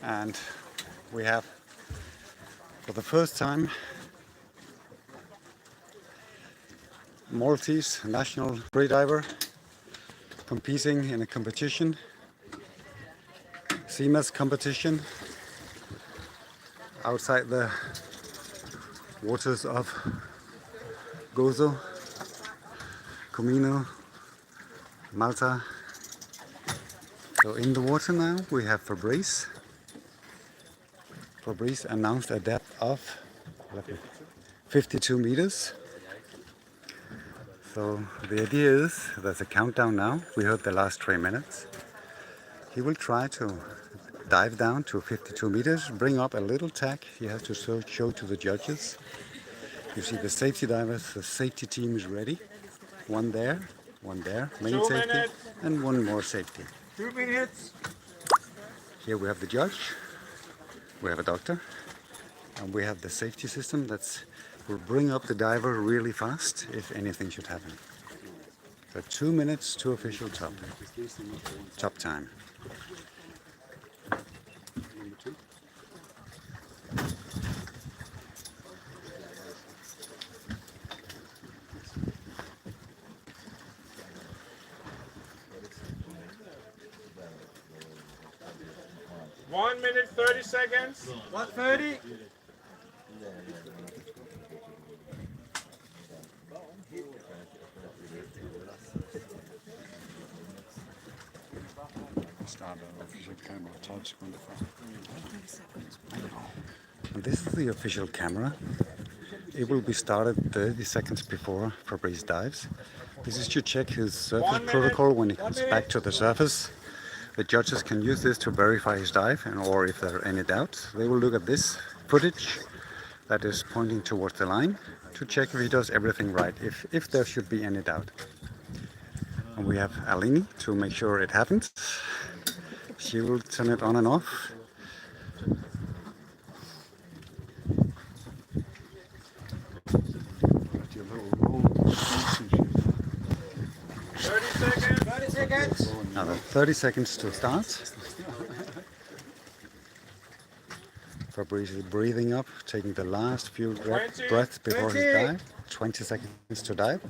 and we have for the first time Maltese national freediver competing in a competition, CMAS competition, outside the waters of Gozo, Comino, Malta. So in the water now we have Fabrice. Fabrice announced a depth of 52 meters. So the idea is there's a countdown now. We heard the last 3 minutes. He will try to dive down to 52 meters, bring up a little tag he has to show to the judges. You see the safety divers, the safety team is ready. One there, main safety, and one more safety. 2 minutes. Here we have the judge, we have a doctor, and we have the safety system that will bring up the diver really fast if anything should happen. So 2 minutes to official top time. Number 2. One minute 30 seconds. 1:30. Start the official camera 12 seconds. And this is the official camera. It will be started 30 seconds before Fabrice dives. This is to check his surface protocol when he comes back to the surface. The judges can use this to verify his dive, or if there are any doubts, they will look at this footage that is pointing towards the line to check if he does everything right, if there should be any doubt. And we have Alini to make sure it happens. She will turn it on and off. Another 30 seconds to start. Fabrice is breathing up, taking the last few breaths before his dive. 20 seconds to dive.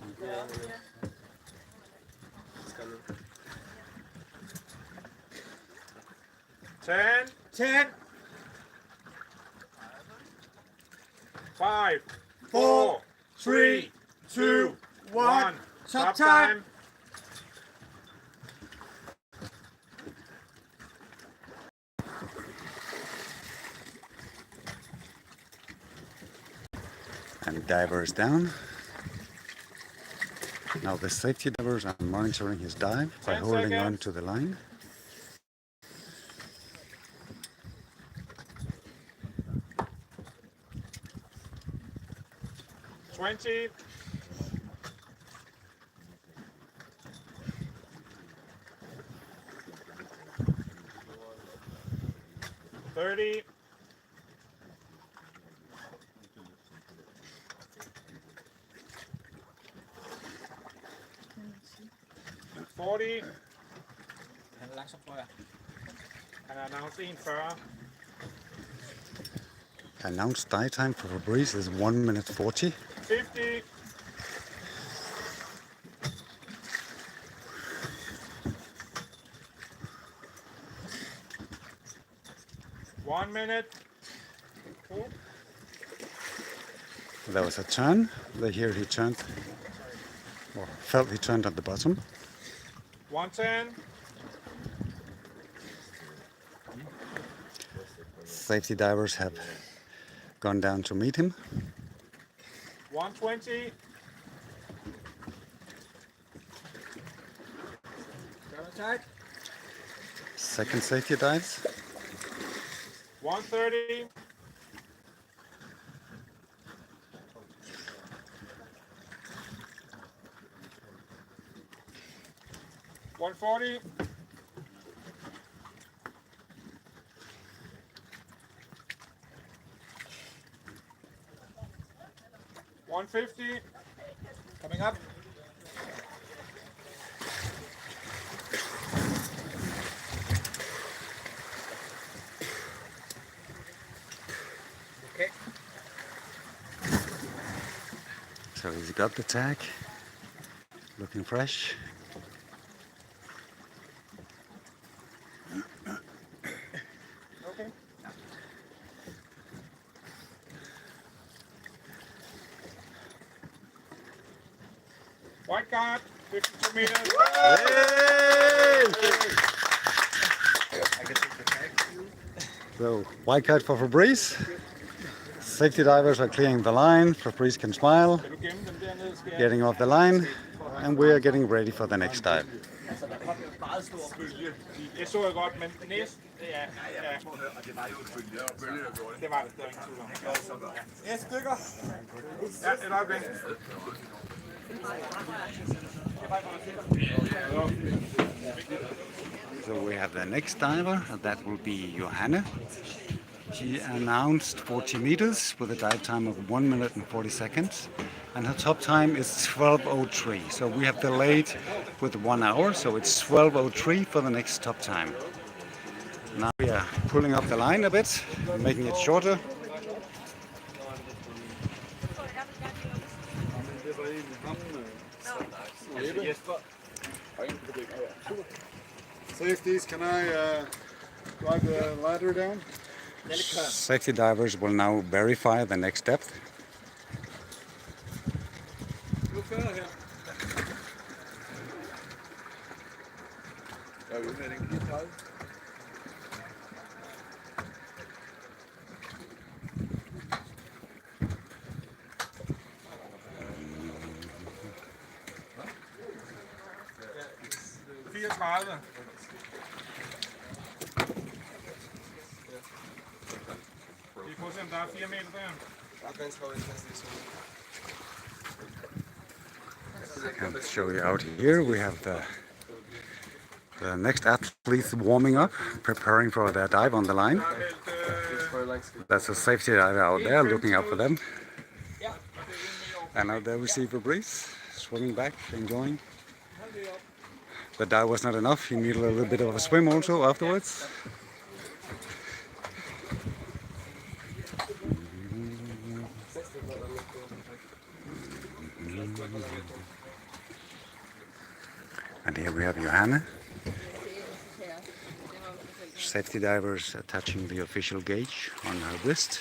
10. 5, 4, 3, 2, 1. Stop time. And diver is down. Now the safety divers are monitoring his dive by holding on to the line. $20. 30. 40. Han announced 41. Announced dive time for Fabrice is 1 minute 40. 50. 1 minute. There was a turn. Here he turned, or felt he turned at the bottom. 110. Safety divers have gone down to meet him. 120. Second safety dives. 130. 140. 150. Coming up. 160. So he's got the tag, looking fresh. Okay. White card, 52 meters. So, white card for Fabrice. Safety divers are clearing the line. Fabrice can smile, Kan du gemme dem dernede, skal jeg? getting off the line, and we are getting ready for the next dive. Det så jeg godt, men næsten, ja. Det var ingen tvivl om. Et stykker. Ja, et øjeblik. So we have the next diver, that will be Johanne. She announced 40 meters with a dive time of 1 minute and 40 seconds. And her top time is 12:03. So we have delayed with 1 hour, so it's 12:03 for the next top time. Now we are pulling up the line a bit, making it shorter. Safeties, can I drive the ladder down? Safety divers will now verify the next depth. Vi prøver at se, om der er 4 meter der. I can show you out here. We have the next athletes warming up, preparing for their dive on the line. That's a safety diver out there looking out for them. And out there we see Fabrice swimming back, enjoying. The dive was not enough. He needed a little bit of a swim also afterwards. And here we have Johanne. Safety divers attaching the official gauge on her wrist.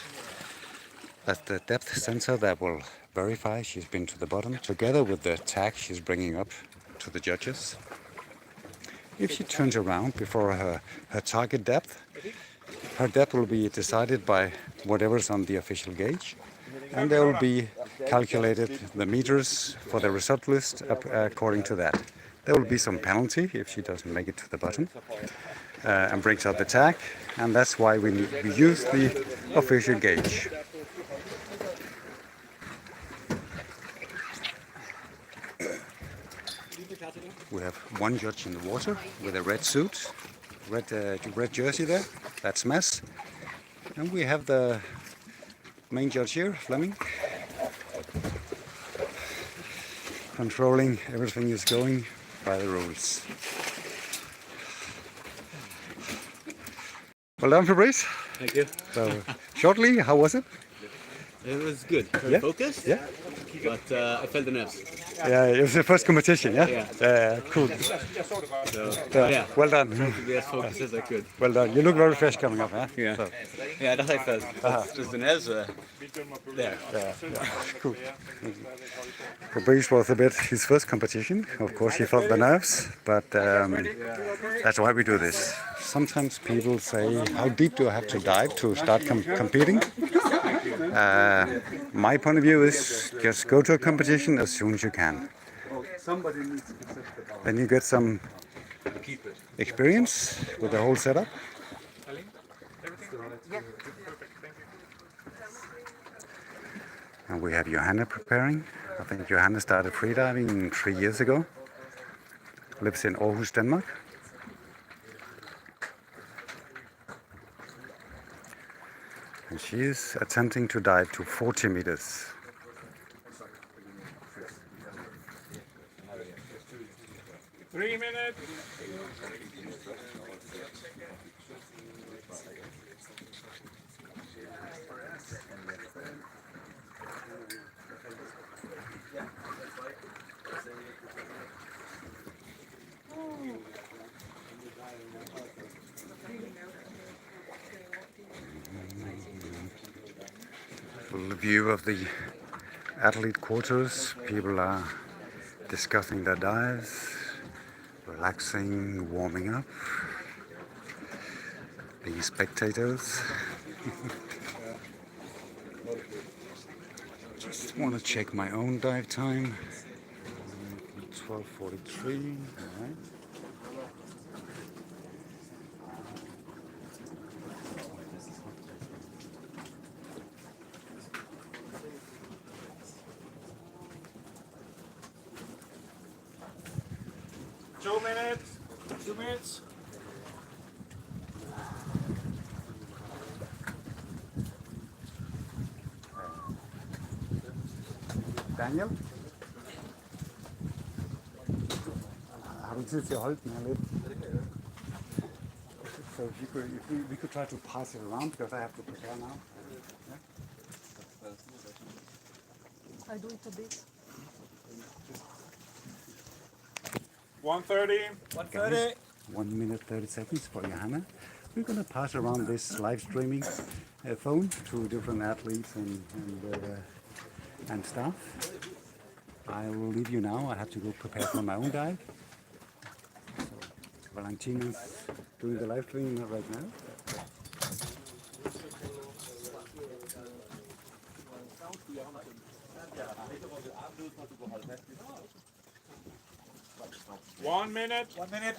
That's the depth sensor that will verify she's been to the bottom, together with the tag she's bringing up to the judges. If she turns around before her target depth, her depth will be decided by whatever's on the official gauge, and there will be calculated the meters for the result list according to that. There will be some penalty if she doesn't make it to the bottom and brings up the tag, and that's why we use the official gauge. We have one judge in the water with a red suit, red jersey there, that's Mads. And we have the main judge here, Fleming, controlling everything is going by the rules. Well done, Fabrice. Thank you. So, shortly, how was it? It was good. Very Yeah. focused. Yeah. But I felt the nerves. Yeah, it was the first competition, yeah? Yeah. Cool. So, yeah. Well done. To be as focused as I could. Well done. You look very fresh coming up, huh? Yeah. So, Yeah, that's how I felt. Just the nerves were there. cool. Fabrice was a bit his first competition. Of course, he felt the nerves, but that's why we do this. Sometimes people say, how deep do I have to dive to start competing? My point of view is just go to a competition as soon as you can. Then you get some experience with the whole setup. And we have Johanna preparing. I think Johanna started freediving 3 years ago. Lives in Aarhus, Denmark. And she is attempting to dive to 40 meters. Three minutes. Little view of the athlete quarters. People are discussing their dives, relaxing, warming up. The spectators. Just want to check my own dive time. 12:43. All right. Two minutes. 2 minutes. Daniel? Har du tid til at holde den her lidt? So if we could try to pass it around because I have to prepare now. I do it a bit. 1:30. 1:30. 1 minute 30 seconds for Johanna. We're going to pass around this live streaming phone to different athletes and staff. I will leave you now. I have to go prepare for my own dive. So, Valentina's doing the live streaming right now. One minute. 1 minute.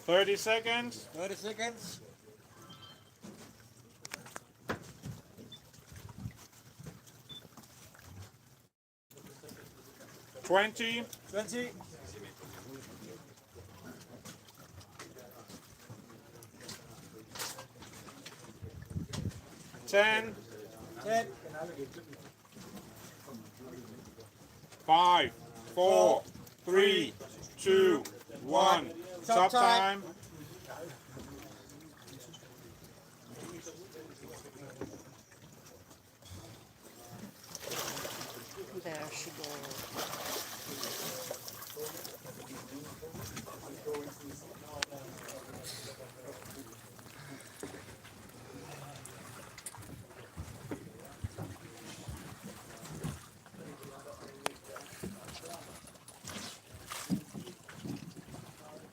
Thirty seconds. 30 seconds. 20. 20. 10. 10. 5, 4, 3, 2, 1. Stop time. There she goes.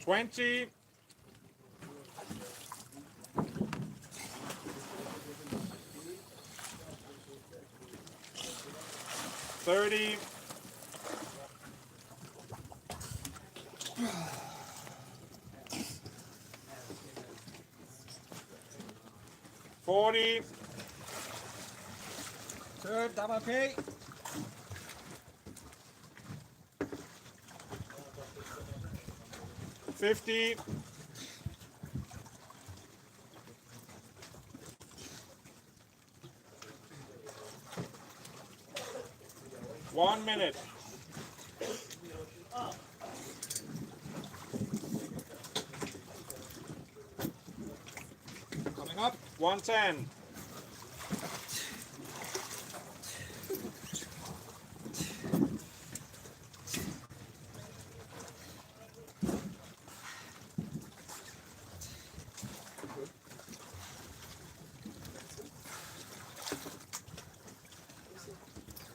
Twenty. 30. 40. Turn, double P. 50. 1 minute. Coming up. 110.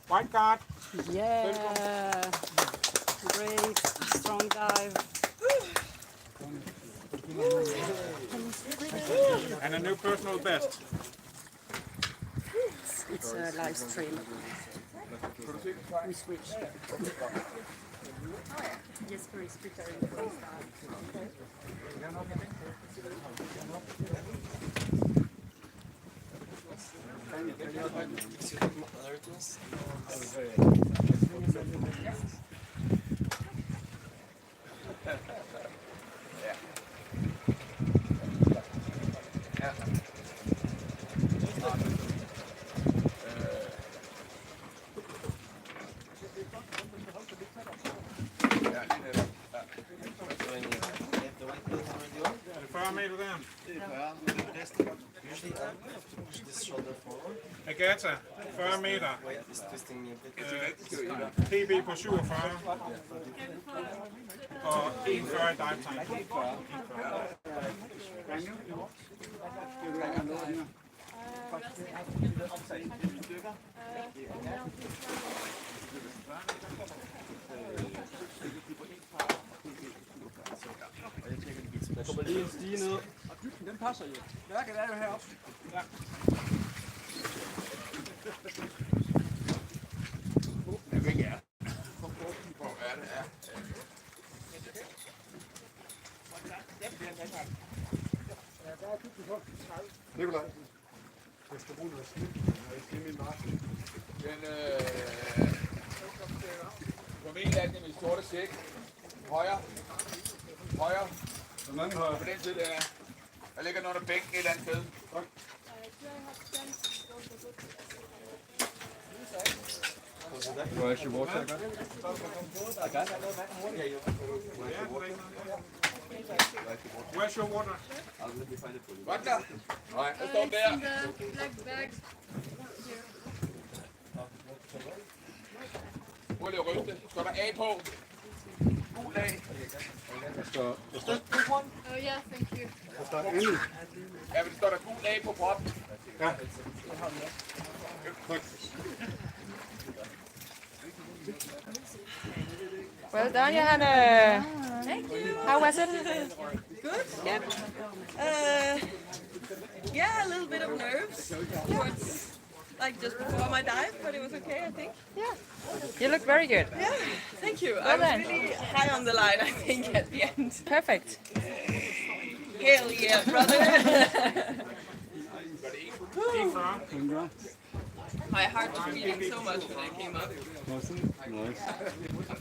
'White card. Yeah. Great. Strong dive. And a new personal best. It's a live stream. We switch. Jesper is preparing for his dive. Agatha, 40 meter. PB på 47. Og 1,40 i dive time. Der kommer lige en stige ned. Og dybden, den passer jo. Værket er jo heroppe. Ja. Jeg ved ikke, Nikolaj. Jeg skal bruge noget snit. Jeg skal min mark. Den forventet med sorte sæk. Højre. Højre. Den anden højre. På den side der. Der ligger noget af bænk et eller andet sted. Tak. Where's your water? Where's your water? Godt der. Nej, der står den der. Black bag. Prøv lige at ryste. Står der A på? Gul A. Oh yeah, thank you. Der står endelig. Ja, men står der gul A på proppen? Ja. Tak. Well done, Johanna. Thank you. How was it? Good. Yeah. Yeah, a little bit of nerves towards like just before my dive, but it was okay, I think. Yeah. You look very good. Yeah. Thank you. I Well was done. really high on the line, I think, at the end. Perfect. Hell yeah, brother. My heart was beating so much when I came up. Was it? Nice.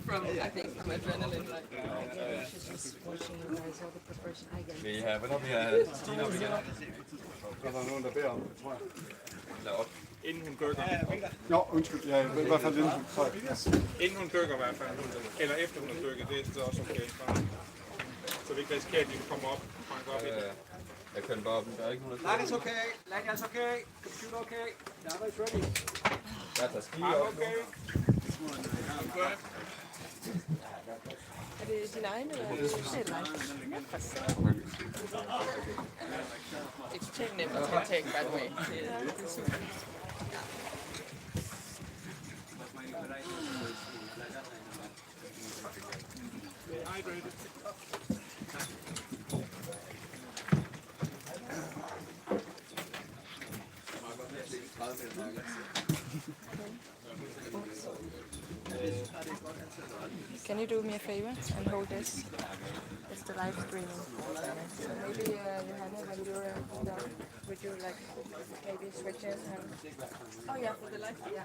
From, I think, from adrenaline. Like, Hvornår vi har stigen op igen? Så er der nogen, der beder om det, tror jeg. Derop. Inden hun dykker. Jo, undskyld. Ja, i hvert fald inden. Inden hun dykker i hvert fald. Eller efter hun har dykket, det er også okay. Så vi ikke risikerer, at de kommer op og fange op i det. Jeg kører bare op. Der er ikke nogen, der Lag is okay. Lag is okay. Computer okay. Camera is ready. Jeg tager ski I'm op nu. okay. Er det din egen, eller er det It's totally nemt at take, by the way. Det er super. Can you do me a favor and hold this? It's the live streaming. So maybe Johanna, when you're done, would you like maybe switch in and... oh yeah, for the light. Yeah.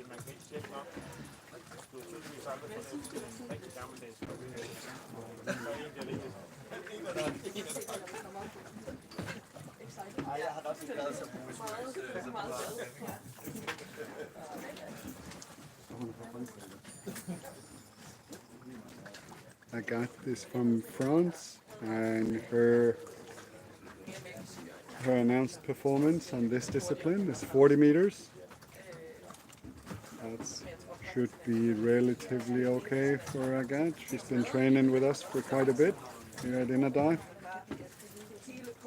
Man kan ikke tjekke nok. Du har tydeligvis aldrig fået en rigtig gammeldags Jeg har også været så I got this from France, and her announced performance on this discipline is 40 meters. That should be relatively okay for Agathe. She's been training with us for quite a bit here at Inner Dive.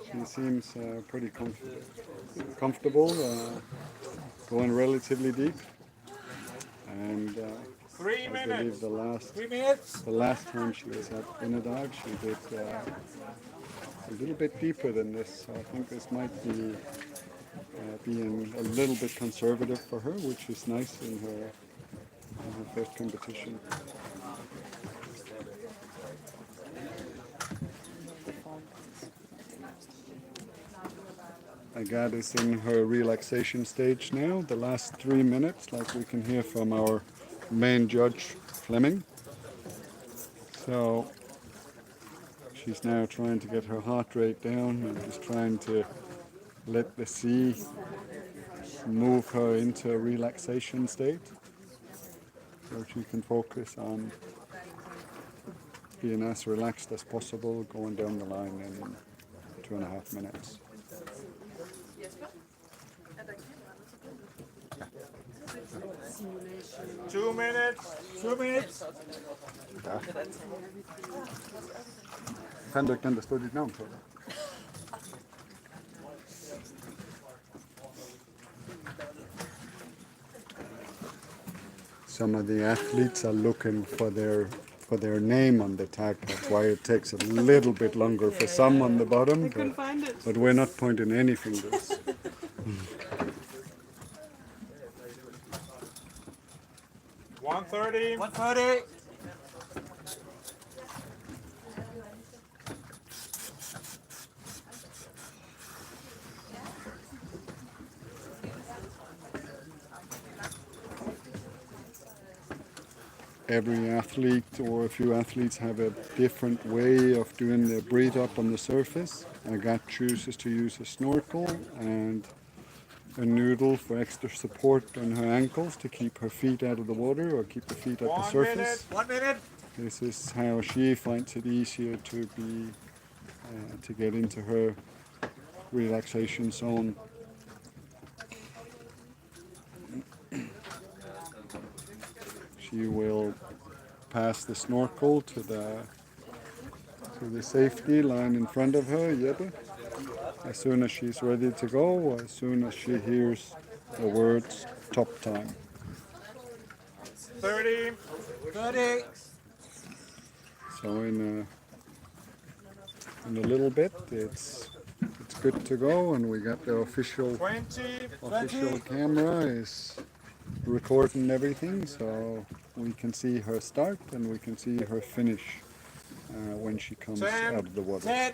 She seems pretty comfortable, going relatively deep. And I believe the last time she was at Inner Dive, she did a little bit deeper than this. So I think this might be being a little bit conservative for her, which is nice in her first competition. Agathe is in her relaxation stage now, the last 3 minutes, like we can hear from our main judge, Fleming. So She's now trying to get her heart rate down and just trying to let the sea move her into a relaxation state so she can focus on being as relaxed as possible going down the line in 2.5 minutes. Two minutes. Ja. Fandt du ikke den, der stod dit navn på? Some of the athletes are looking for their name on the tag. That's why it takes a little bit longer for some on the bottom. But we're not pointing any fingers. 1:30. 1:30. Every athlete or a few athletes have a different way of doing their breathe up on the surface. Agathe chooses to use a snorkel and a noodle for extra support on her ankles to keep her feet out of the water or keep the feet at the 1 surface. minute. 1 minute. This is how she finds it easier to get into her relaxation zone. She will pass the snorkel to the safety line in front of her, Jeppe, as soon as she's ready to go, or as soon as she hears the words top time. 30. 30. So in a little bit, it's good to go, and we got the official 20. camera is recording everything, so we can see her start and we can see her finish when she comes 10. out of the water. 10.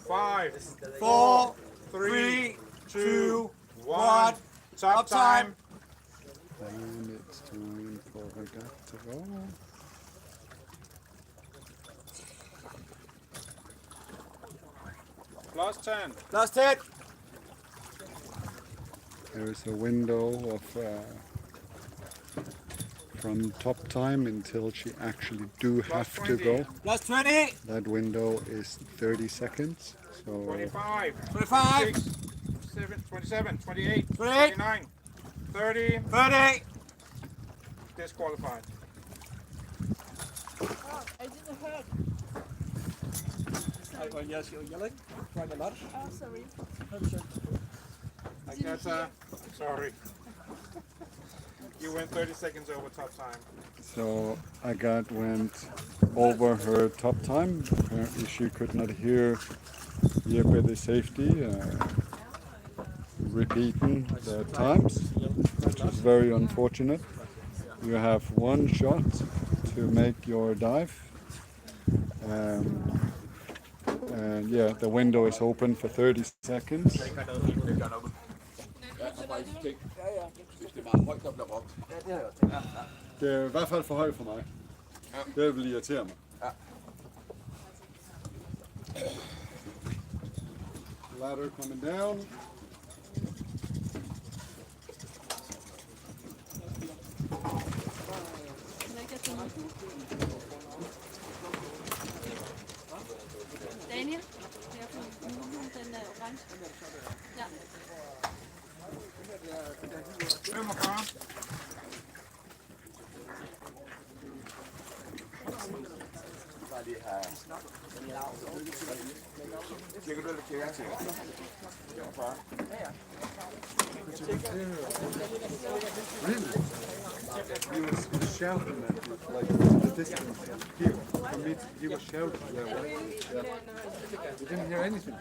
5. 4. 3. 2. 2. 1. 1. Top time. And it's time for Agathe to go. Plus 10. Plus 10. There is a window of from top time until she actually do have to go. Plus 20. That window is 30 seconds. So 25. 25. 26. 27. 28. 28. 29. 30. 30. Disqualified. I didn't heard. Yes, you're yelling quite a lot. Oh, sorry. Agatha, sorry. You went 30 seconds over top time. So Agathe went over her top time. Apparently she could not hear Jeppe, the safety, repeating the times, which was very unfortunate. You have one shot to make your dive. And yeah, the window is open for 30 seconds. Det er i hvert fald for højt for mig. Det vil irritere mig. Ladder coming down. Daniel, her på mulen, den er orange. Ja. 45. He was shouting at you, like the distance here. For me, he was shouting. Yeah. You didn't hear anything.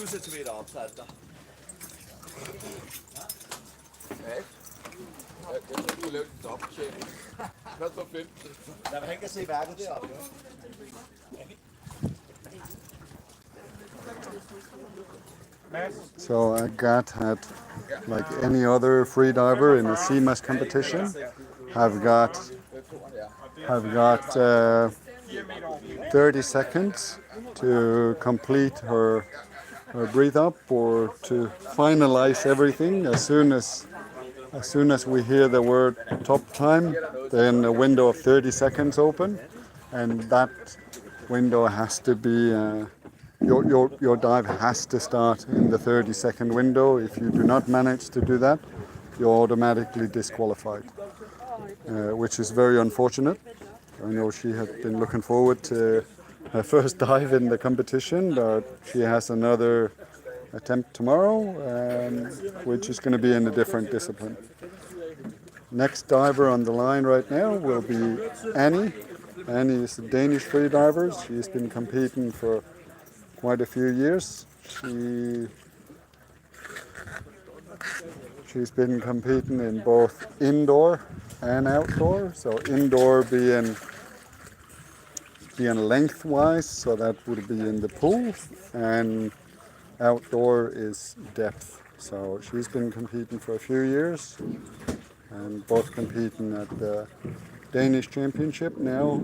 Centimeter opsat der. Han kan se værket deroppe. So Agat had, like any other freediver in a CMAS competition, have got 30 seconds to complete her breathe up or to finalize everything. As soon as we hear the word top time, then a window of 30 seconds open, and that window has to be your dive has to start in the 30-second window. If you do not manage to do that, you're automatically disqualified, which is very unfortunate. I know she had been looking forward to her first dive in the competition, but she has another attempt tomorrow, which is going to be in a different discipline. Next diver on the line right now will be Annie. Annie is a Danish freediver. She's been competing for quite a few years. She's been competing in both indoor and outdoor. So indoor being lengthwise, so that would be in the pool, and outdoor is depth. So she's been competing for a few years, and both competing at the Danish Championship now.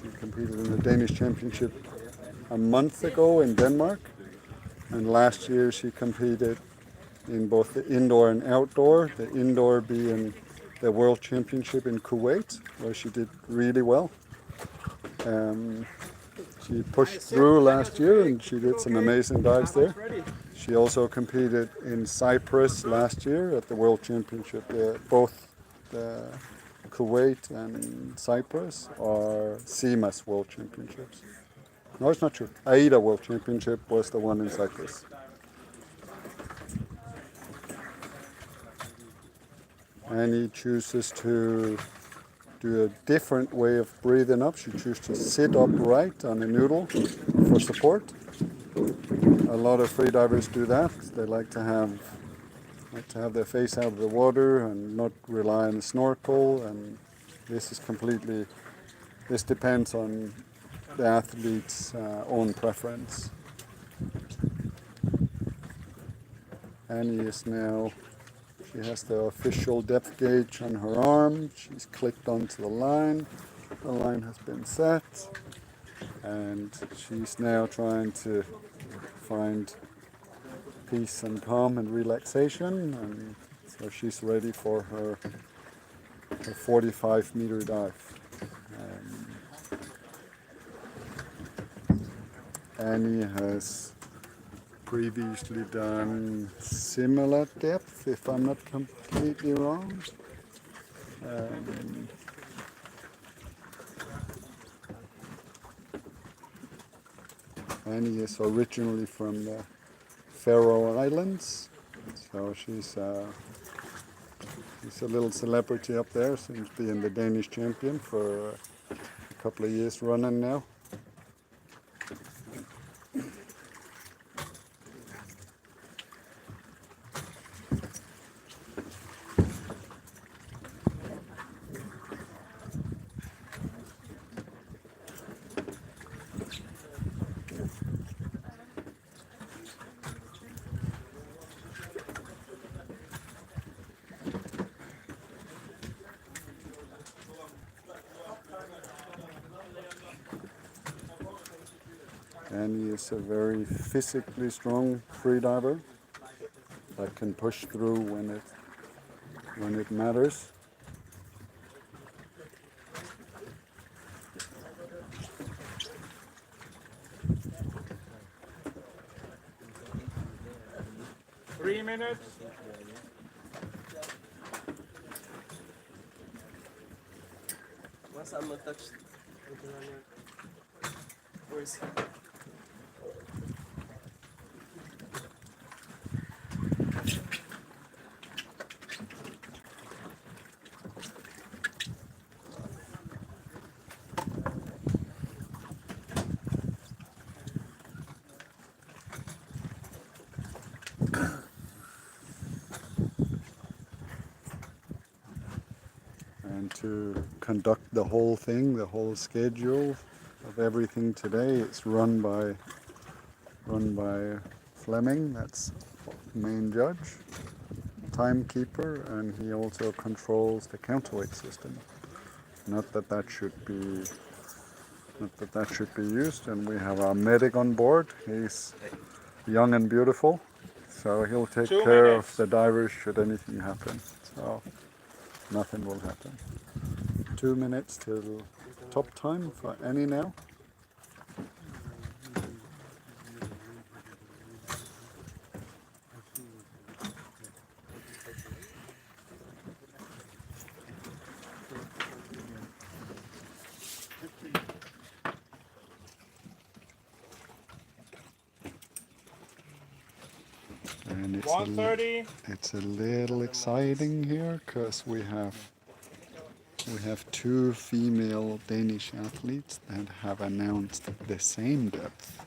She competed in the Danish Championship a month ago in Denmark, and last year she competed in both the indoor and outdoor, the indoor being the World Championship in Kuwait, where she did really well. She pushed through last year and she did some amazing dives there. She also competed in Cyprus last year at the World Championship. Both the Kuwait and Cyprus are CMAS World Championships. No, it's not true. AIDA World Championship was the one in Cyprus. And he chooses to do a different way of breathing up. She chooses to sit upright on a noodle for support. A lot of freedivers do that. They like to have their face out of the water and not rely on a snorkel. And this depends on the athlete's own preference. Annie is now. She has the official depth gauge on her arm. She's clicked onto the line. The line has been set. And she's now trying to find peace and calm and relaxation. And so she's ready for her 45-meter dive. Annie has previously done similar depth, if I'm not completely wrong. Annie is originally from the Faroe Islands, so she's a little celebrity up there, seems to be in the Danish champion for a couple of years running now. Annie is a very physically strong freediver that can push through when it matters. Three minutes. What's on the touch? Where is he? And to conduct the whole thing, the whole schedule of everything today, it's run by Fleming. That's the main judge, timekeeper, and he also controls the counterweight system. Not that that should be used. And we have our medic on board. He's young and beautiful, so he'll take 2 care minutes. of the divers should anything happen. So nothing will happen. 2 minutes till top time for Annie now. And 1:30. it's a little exciting here because we have two female Danish athletes that have announced the same depth.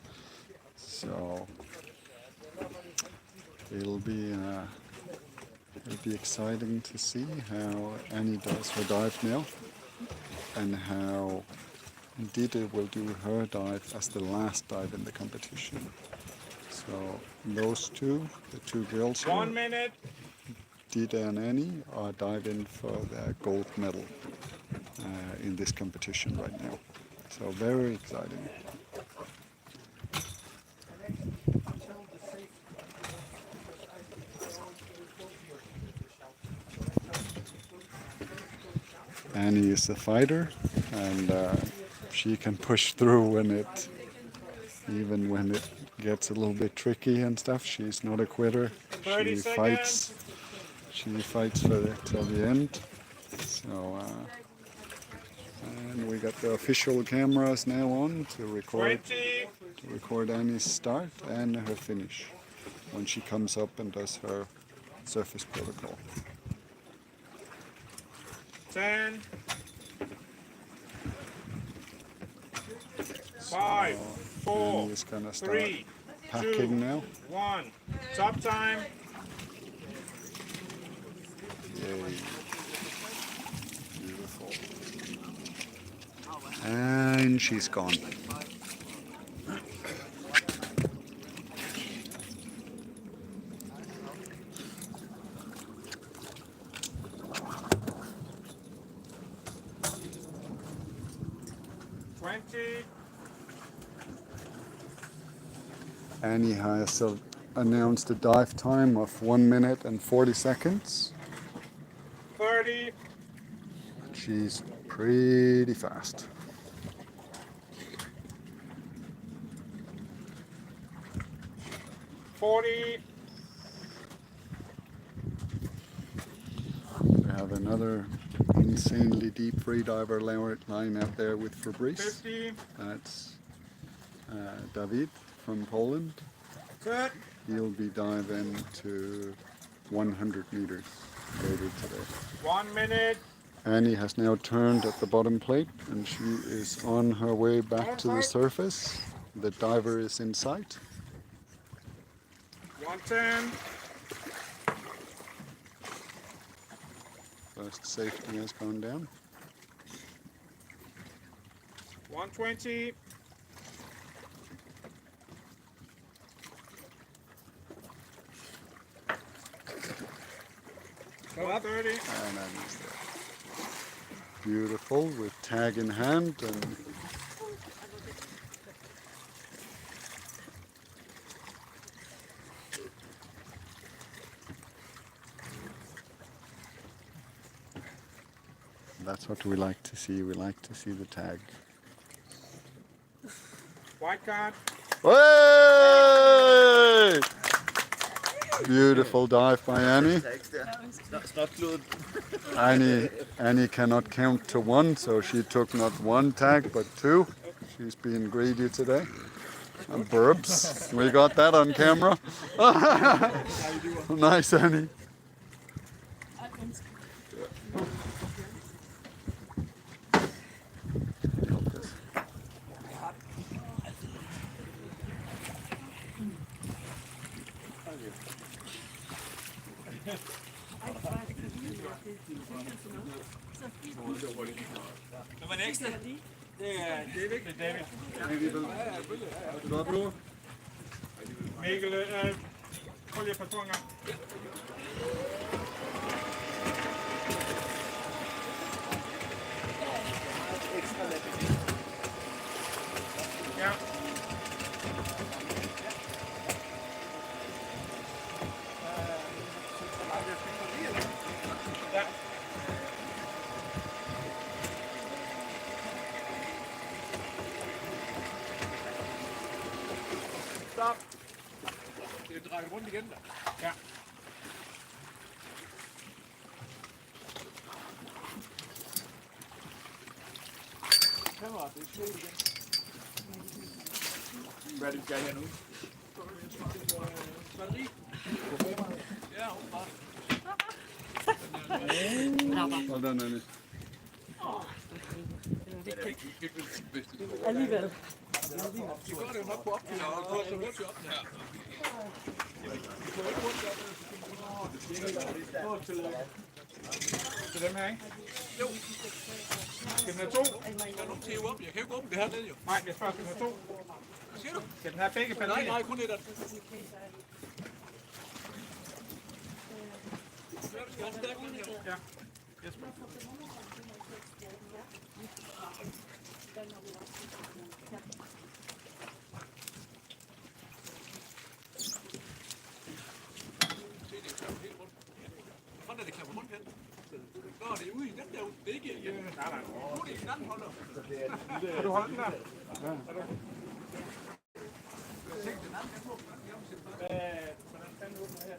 So it'll be exciting to see how Annie does her dive now, and how Ditte will do her dive as the last dive in the competition. So those two, the two girls here, 1 minute. Ditte and Annie, are diving for the gold medal in this competition right now. So very exciting. Annie is a fighter, and she can push through even when it gets a little bit tricky and stuff. She's not a quitter. 30 She seconds. fights till the end. So, and we got the official cameras now on to 20. record Annie's start and her finish when she comes up and does her surface protocol. 10. 5, 4, Annie is gonna start 3, packing 2, now. 1. Top time. Yay. Beautiful. And she's gone. Annie has announced a dive time of 1 minute and 40 seconds. 30. She's pretty fast. $40. We have another insanely deep freediver line out there with Fabrice. 50. That's David from Poland. Good. He'll be diving to 100 meters later today. 1 minute. Annie has now turned at the bottom plate and she is on her way back to the surface. The diver is in sight. 110. First safety has gone down. 120. 130. And Annie's there. Beautiful, with tag in hand, and that's what we like to see. We like to see the tag. White card. Hey! Beautiful dive by Annie. Annie cannot count to one, so she took not one tag but two. She's being greedy today. And burps. We got that on camera. Nice, Annie. Hvem er næste? Det er David. Det er David. Mikkel, prøv lige at passe på en gang. Ja. Ja. Stop. Det drejer rundt igen der. Ja. Kamera, det er slået igen. Hvad er det, vi skal her nu? Batteri. Ja, åbenbart. Hold on, Annie. Alligevel. Det gør det jo nok på optagelsen. Ja, det går så hurtigt op. Ja. Det er dem her, ikke? Jo. Skal den have to? Jeg er nogen til at hive op. Jeg kan jo ikke åbne det her ned, jo. Nej, jeg spørger, skal den have to? Hvad siger du? Skal den have begge batterier? Nej, kun et af dem. Ja. Jesper. Hvordan er det klapper rundt hen? Nå, det er ude i den der. Det er ikke igen. Nej. Nu er det i den anden holder. Kan du holde den der? Hvordan fanden åbner her?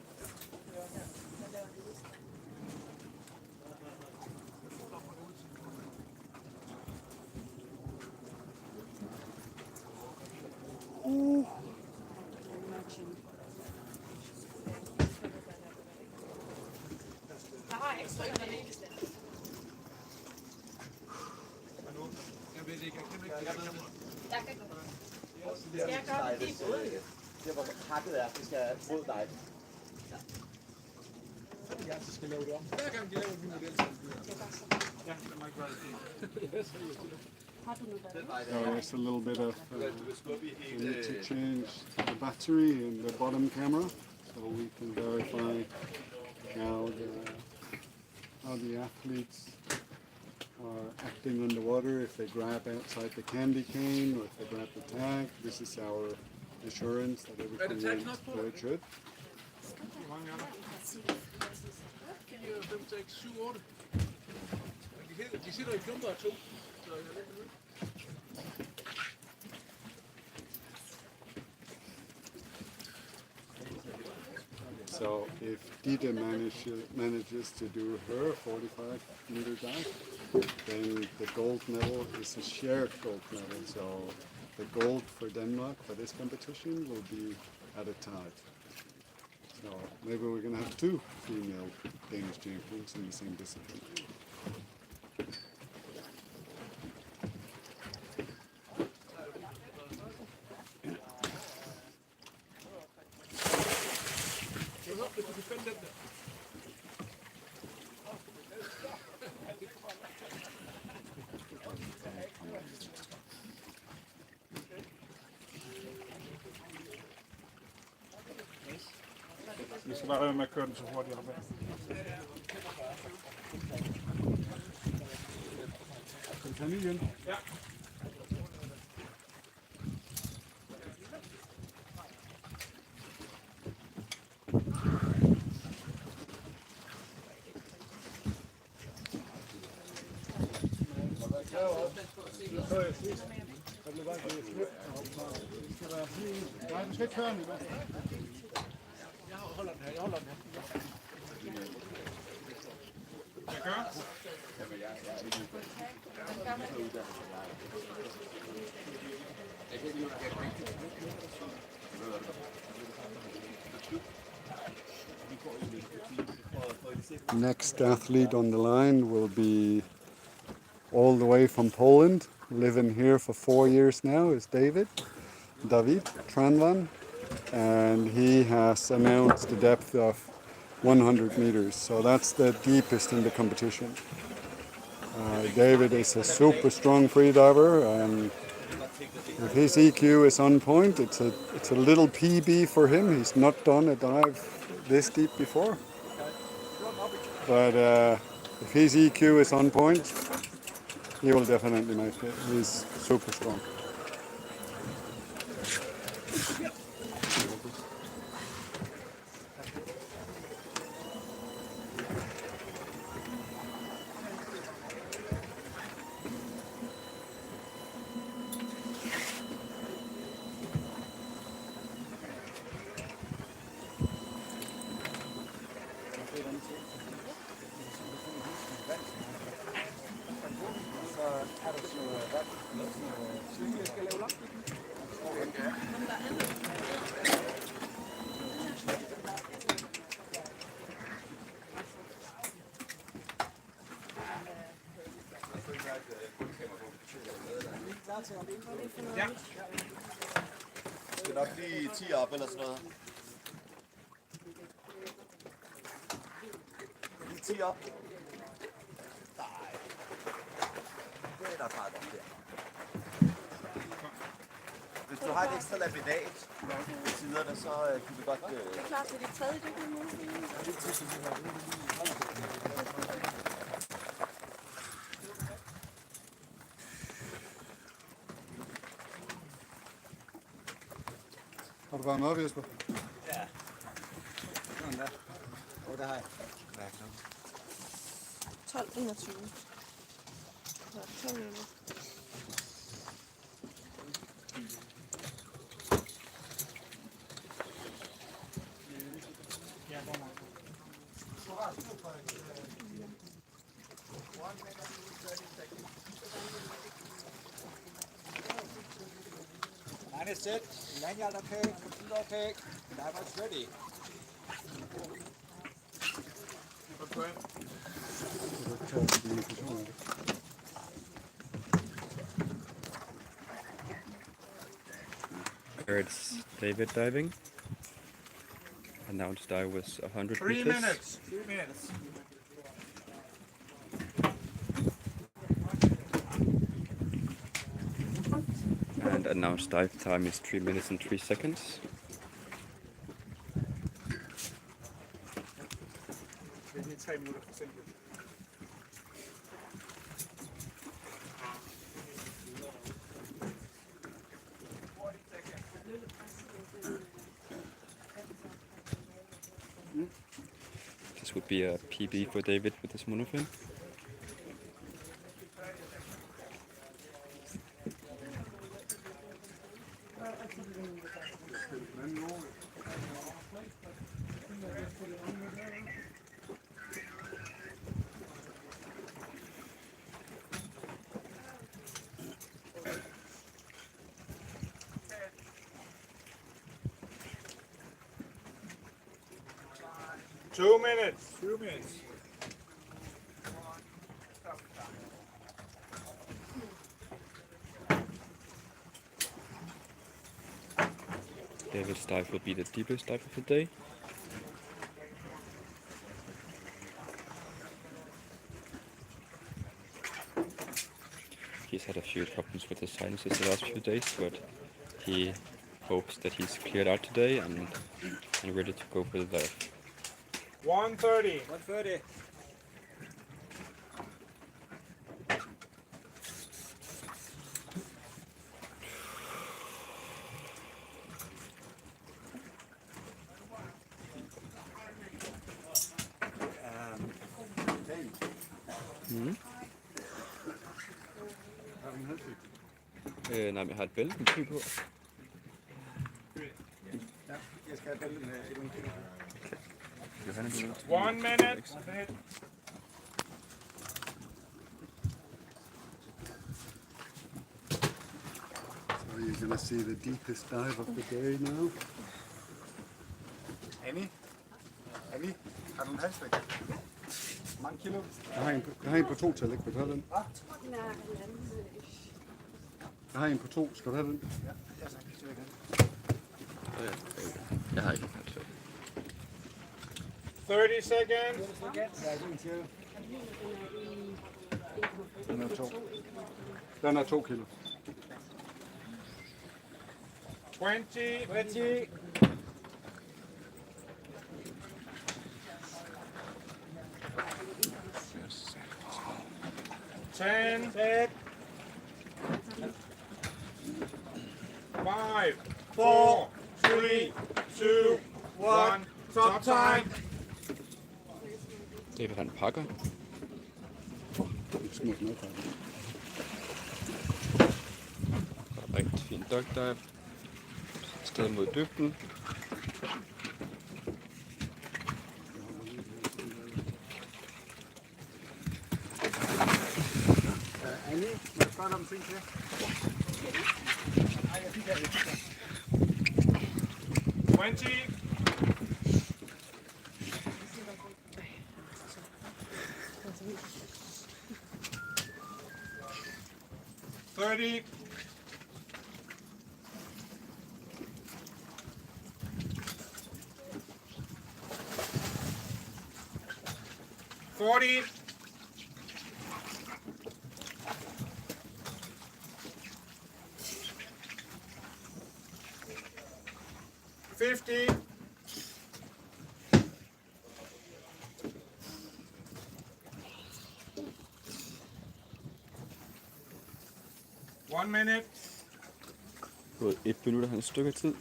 Jeg ved det ikke. Jeg kan ikke det. Skal jeg gøre det? Det hvor hakket er, det skal mod dig. Så skal lave det om. Hver gang de laver en ny model, så Ja, det må ikke gøre det. So there's a little bit of we need to change the battery in the bottom camera so we can verify how the athletes are acting underwater, if they grab outside the candy cane or if they grab the tag. This is our assurance that everything is where it should. Hvor mange er der? 4, 5, 6, 7, 8. De sidder i klumper af to. Så jeg ved det. So if Dita manages to do her 45-meter dive, then the gold medal is a shared gold medal. So the gold for Denmark for this competition will be at a tie. So maybe we're going to have two female Danish champions in the same discipline. Vi skal bare være med at køre den så hurtigt op. Continue. Ja. Nej, du skal ikke køre den. Jeg holder den her. Jeg kører. Next athlete on the line will be all the way from Poland, living here for 4 years now, is David Tranvan, and he has announced the depth of 100 meters, so that's the deepest in the competition. David is a super strong freediver, and if his EQ is on point, it's a little PB for him. He's not done a dive this deep before, but if his EQ is on point, he will definitely make it. He's super strong. Ja. Det skal nok blive 10 op eller sådan noget. Lige 10 op. Nej. Det er der fart op der. Hvis du har et ekstra laminat ved siderne, så kan vi godt... Det er klart til de tredje dykning nu. Har du varmet op, Jesper? Ja. Sådan der. Og der har jeg. 12:21. Ja, 12 minutter. Line is set. Lanyard okay. Computer okay. Diver's ready. Here it's David diving. Announced dive was 100 3 meters. minutes. 3 minutes. And announced dive time is 3 minutes and 3 seconds. Det er lige 3 minutter forsinket. This would be a PB for David with this monofin. Two minutes. 2 minutes. David's dive will be the deepest dive of the day. He's had a few problems with his sinuses the last few days, but he hopes that he's cleared out today and ready to go for the dive. 1:30. 1:30. Nej, men jeg har et bælte med på. Jeg skal have bæltet med 1 minute. So you're going to see the deepest dive of the day now. Annie? Annie? Har du en halsvægt? Mange kilo? Jeg har en på 2 til, ikke? Vil du have den? Jeg har en på 2. Skal du have den? Ja, jeg skal ikke Jeg har ikke en halsvægt. 30 seconds. det. Den er 2 kilo. 20. 10. 5, 4, 3, 2, 1. Stop time. David han pakker. Smuk medpakke. Rigtig fin duck dive. Sted mod dybden. Annie, må jeg spørge dig om ting til? 20. 30. 40. 50. 1 minute. Gået 1 minut og et stykke tid.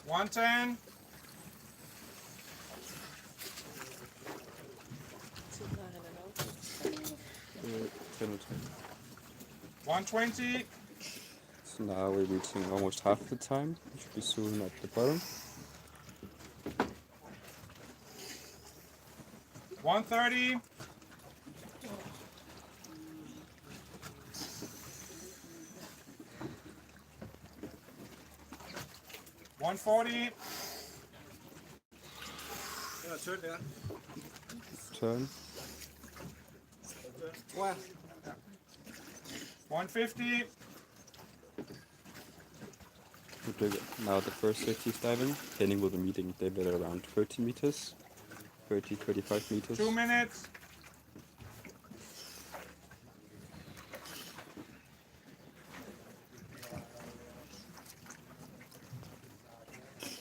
110. 120. So now we're reaching almost half the time. We should be soon at the bottom. 130. 140. Turn. 150. Now the first safety is diving. Henning will be meeting David at around 30 meters. 30-35 meters. 2 minutes.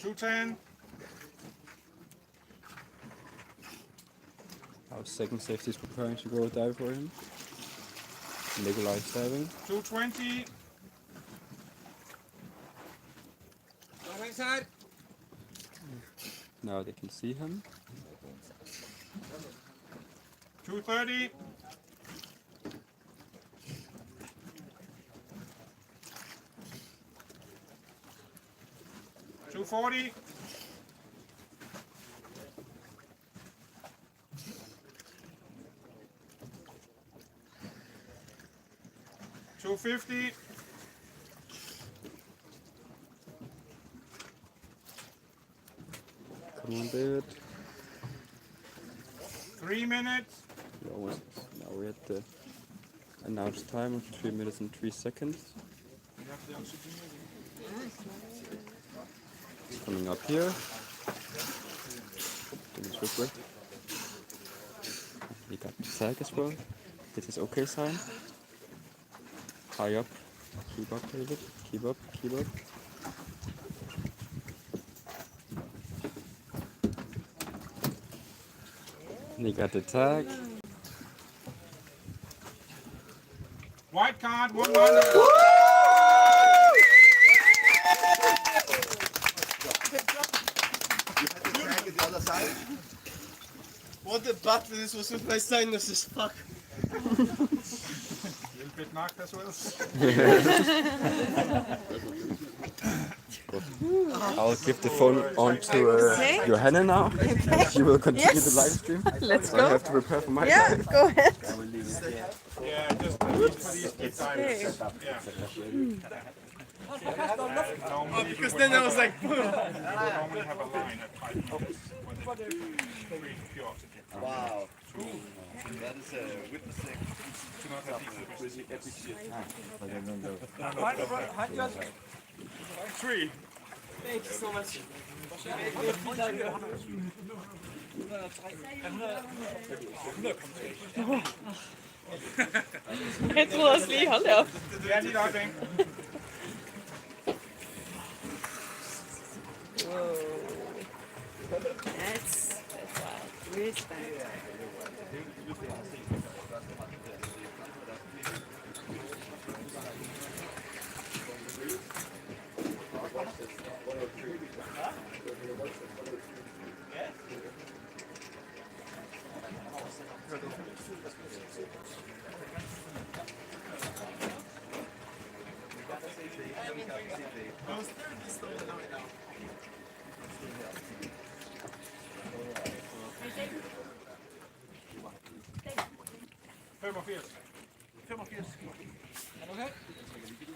$210. Our second safety is preparing to go dive for him. Nikolai is diving. $220. Now they can see him. $230. 240. 250. 'Come on, David. 3 minutes. Now we're at the announced time of 3 minutes and 3 seconds. It's coming up here. He got the tag as well. This is okay sign. High up. Keep up, David. Keep up, keep up. And he got the tag. White card, 100. The other side. What the battle, this was with my sinus as fuck. A little bit knocked as well. I'll give the phone on to Johanna now. She will continue the live stream. Let's I go. have to prepare for my Yeah, side. go ahead. Yeah, just for these kid divers. Yeah. Because then I was like, We normally have a line at 5 minutes when they breathe pure oxygen. wow. That is witnessing. To not have these 3. Thank you so much. Jeg troede også lige, hold da op. Ja, lige et øjeblik. That's wild. Respect. Er du okay? Nej,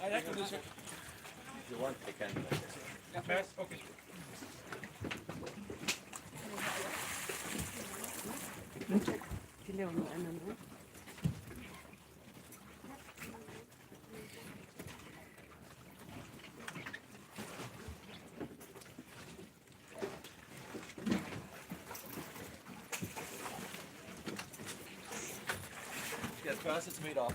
jeg er ikke nødt til. Ja, pas. Okay. De laver noget andet nu. Jeg skal 40 cm op.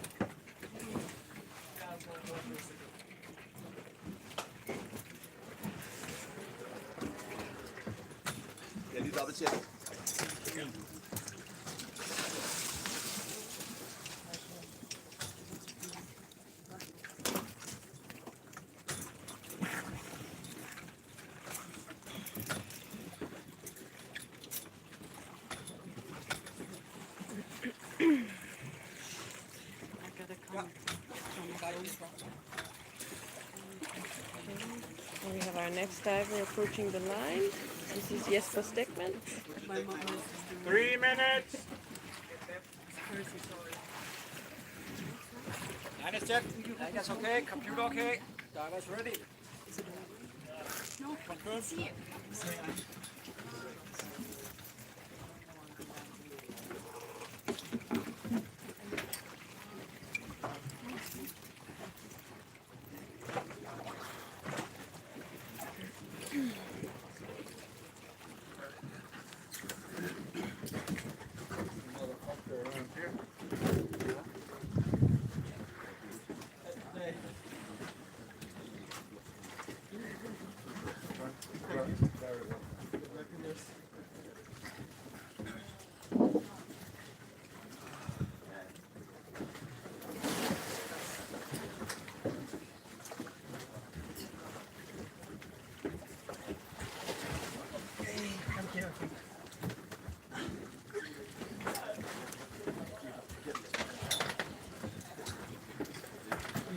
Jeg lige dobbelttjekke. And we have our next diver approaching the line. This is Jesper Stegman. 3 minutes. Line is check. Anchor's okay. Computer okay. Diver's ready. Confirm.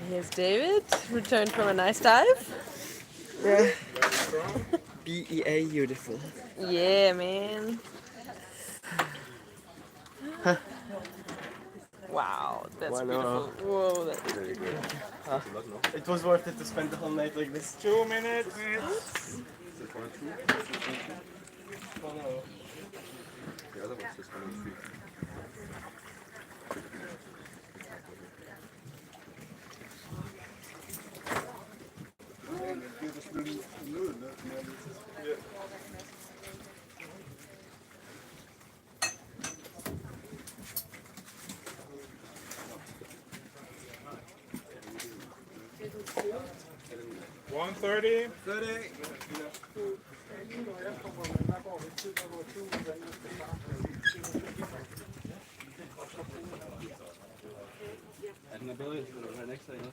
Here's David, returned from a nice dive. Yeah. BEA beautiful. Yeah, man. Wow, that's Wow. beautiful. Whoa, that's really good. It was worth it to spend the whole night like this. 2 minutes. One 30. 30. Er den bedre? Skal du have en ekstra endnu?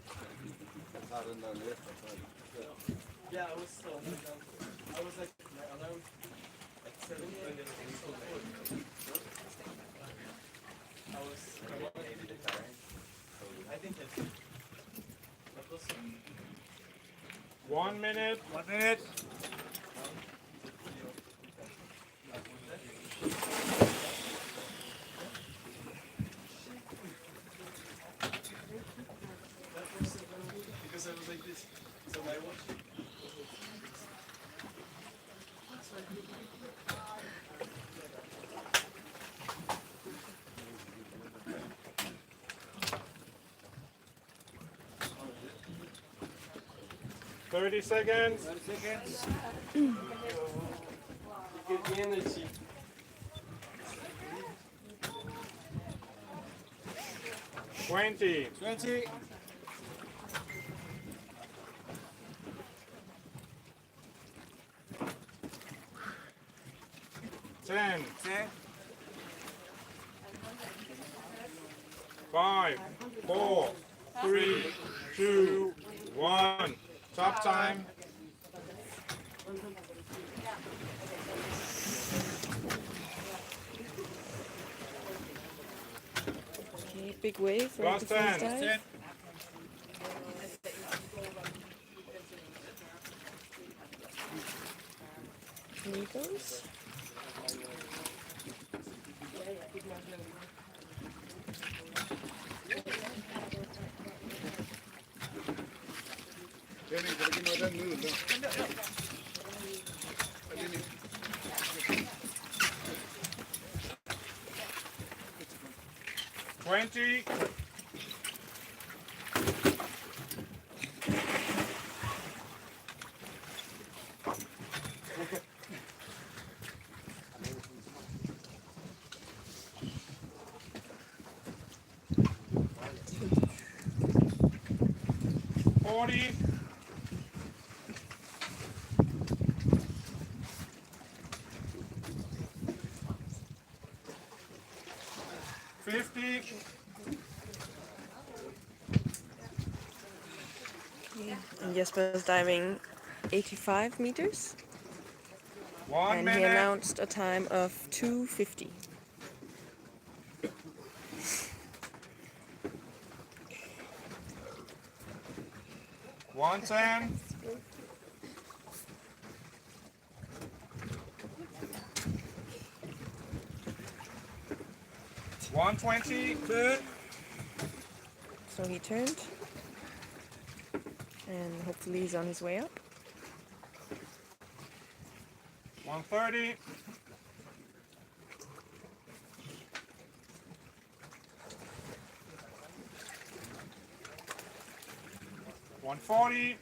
Yeah, I was like around at 7 when I think that was 1 minute. 1 minute. because I was like this. So my watch. 30 seconds. 30 seconds. Get the energy. 20. 20. 10. 10. 5, 4, 3, 2, 1. Top time. Okay, big wave for Last the first 10. dive. 10. Here he goes. Jenny, kan du give mig den middel der? 20. 40. 50. And Jesper's diving 85 meters. 1 And minute. he announced a time of 2:50. One 10. 120. Turn. So he turned. And hopefully he's on his way up. 130. 140.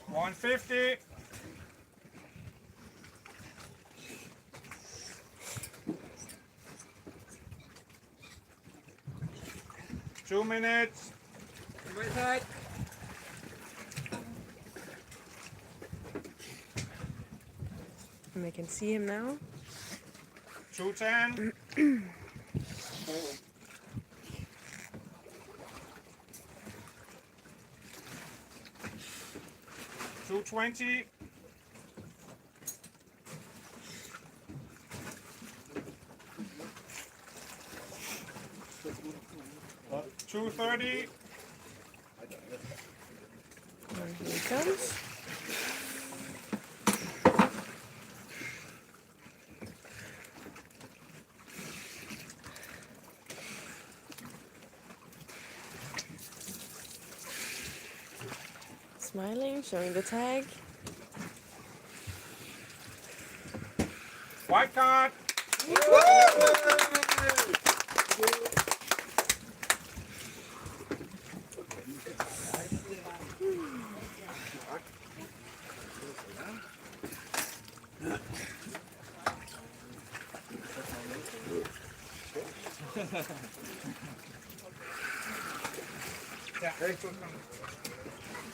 150. 2 minutes. Right side. And we can see him now. 210. 220. 230. And here he comes. Smiling, showing the tag. White card.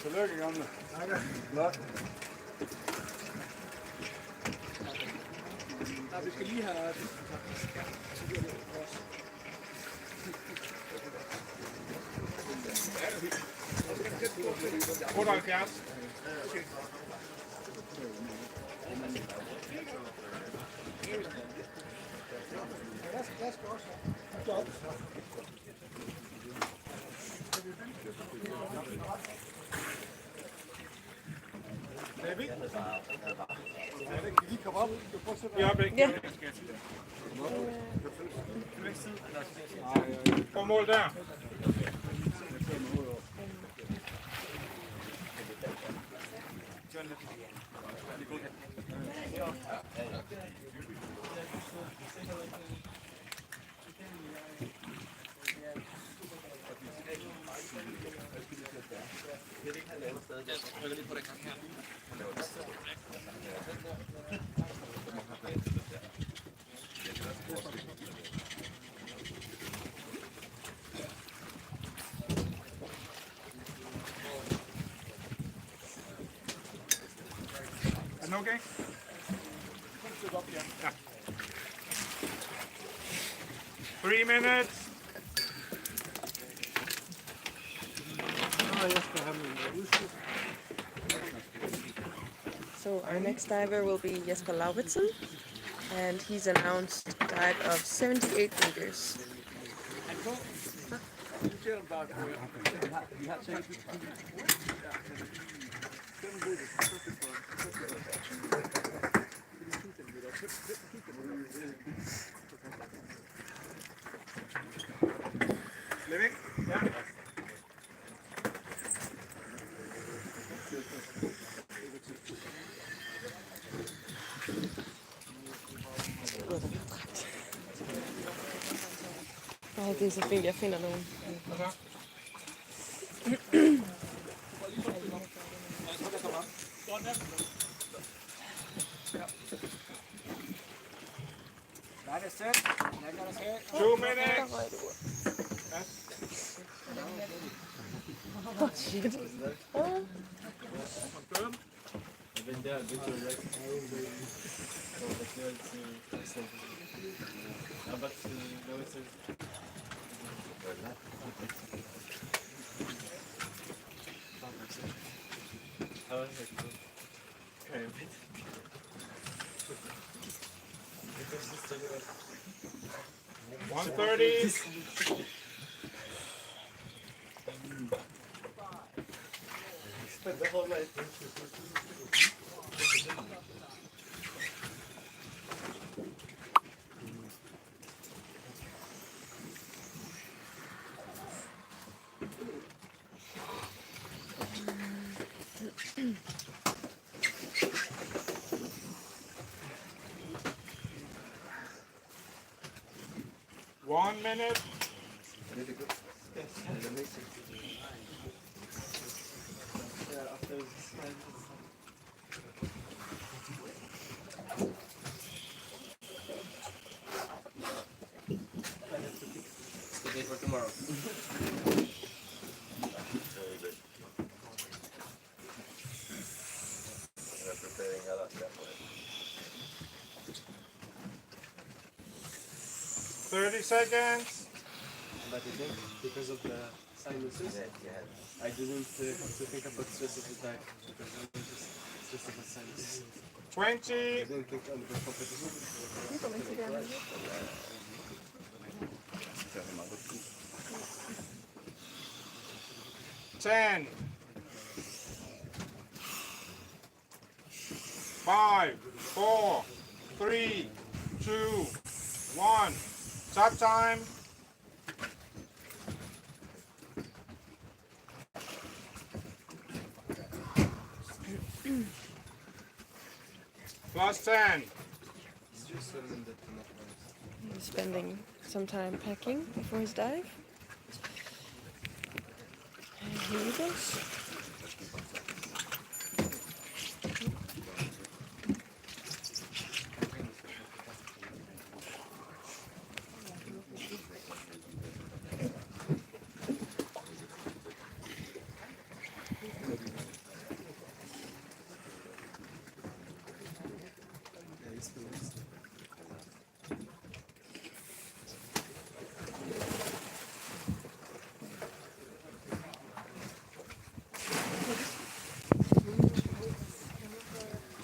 Tillykke, gamle. Flot. Ja, vi skal lige have... Halvfjerds. I øjeblik. Ja. På mål der. Er den okay? Ja. 3 minutes. So our next diver will be Jesper Lauritsen, and he's announced a dive of 78 meters. Living? Ja. Nej, det er så fint, jeg finder nogen. That is it. They're gonna say, 2 minutes. Oh, shit. One 30. One minute. For tomorrow. Preparing a lot, 30 seconds. But I think because of the sinuses, I didn't have to think about stress of the dive because I was just stressed about sinuses. 20. I didn't think on the competition. 10. 5, 4, 3, 2, 1. Stop time. Plus 10. He's spending some time packing before his dive. And here he goes.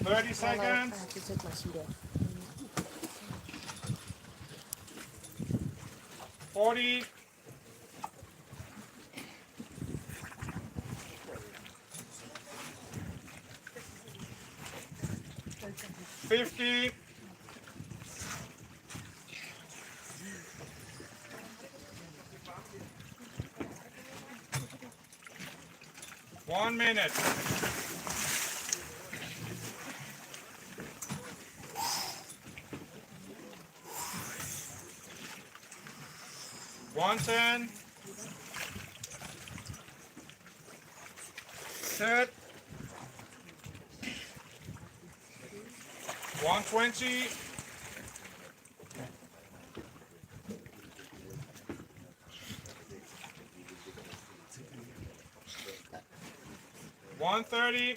Thirty seconds. I have to take my suit off. 40. 50. 1 minute. One 10. Set. 120. One 30.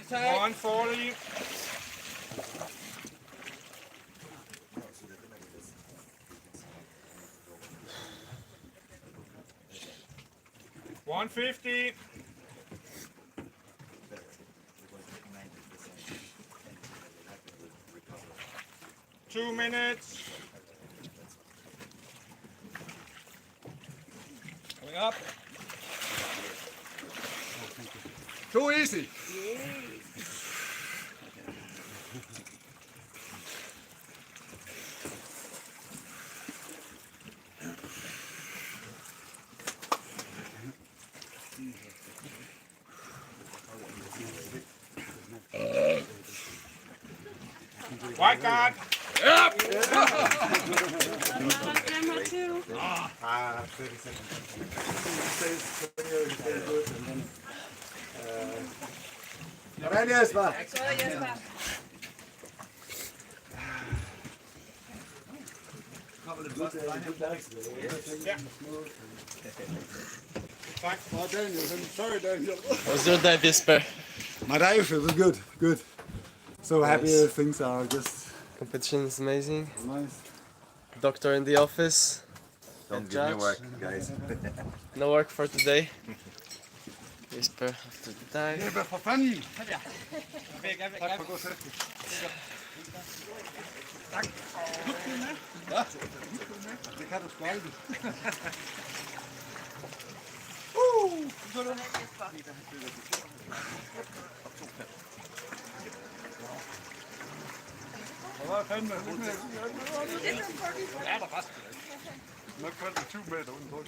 One 40. One 50. 2 minutes. Coming up. Too easy. White guard. Camera too. 30 seconds. Ready, Jesper? Så Jesper. Tak. Oh, Daniel, I'm sorry, Daniel. How's your day, Jesper? My dive, it was good, good. So happy Nice. things are just Competition is amazing. nice. Doctor in the office. Don't Head give me judge. work, guys. No work for today. Jesper after the dive. Jeppe, for fanden! Tak for god sæt. Tak. Ja, det kan du sgu aldrig. Hvor var fandme? Ja, der fast. Nok faldt det 20 meter uden på.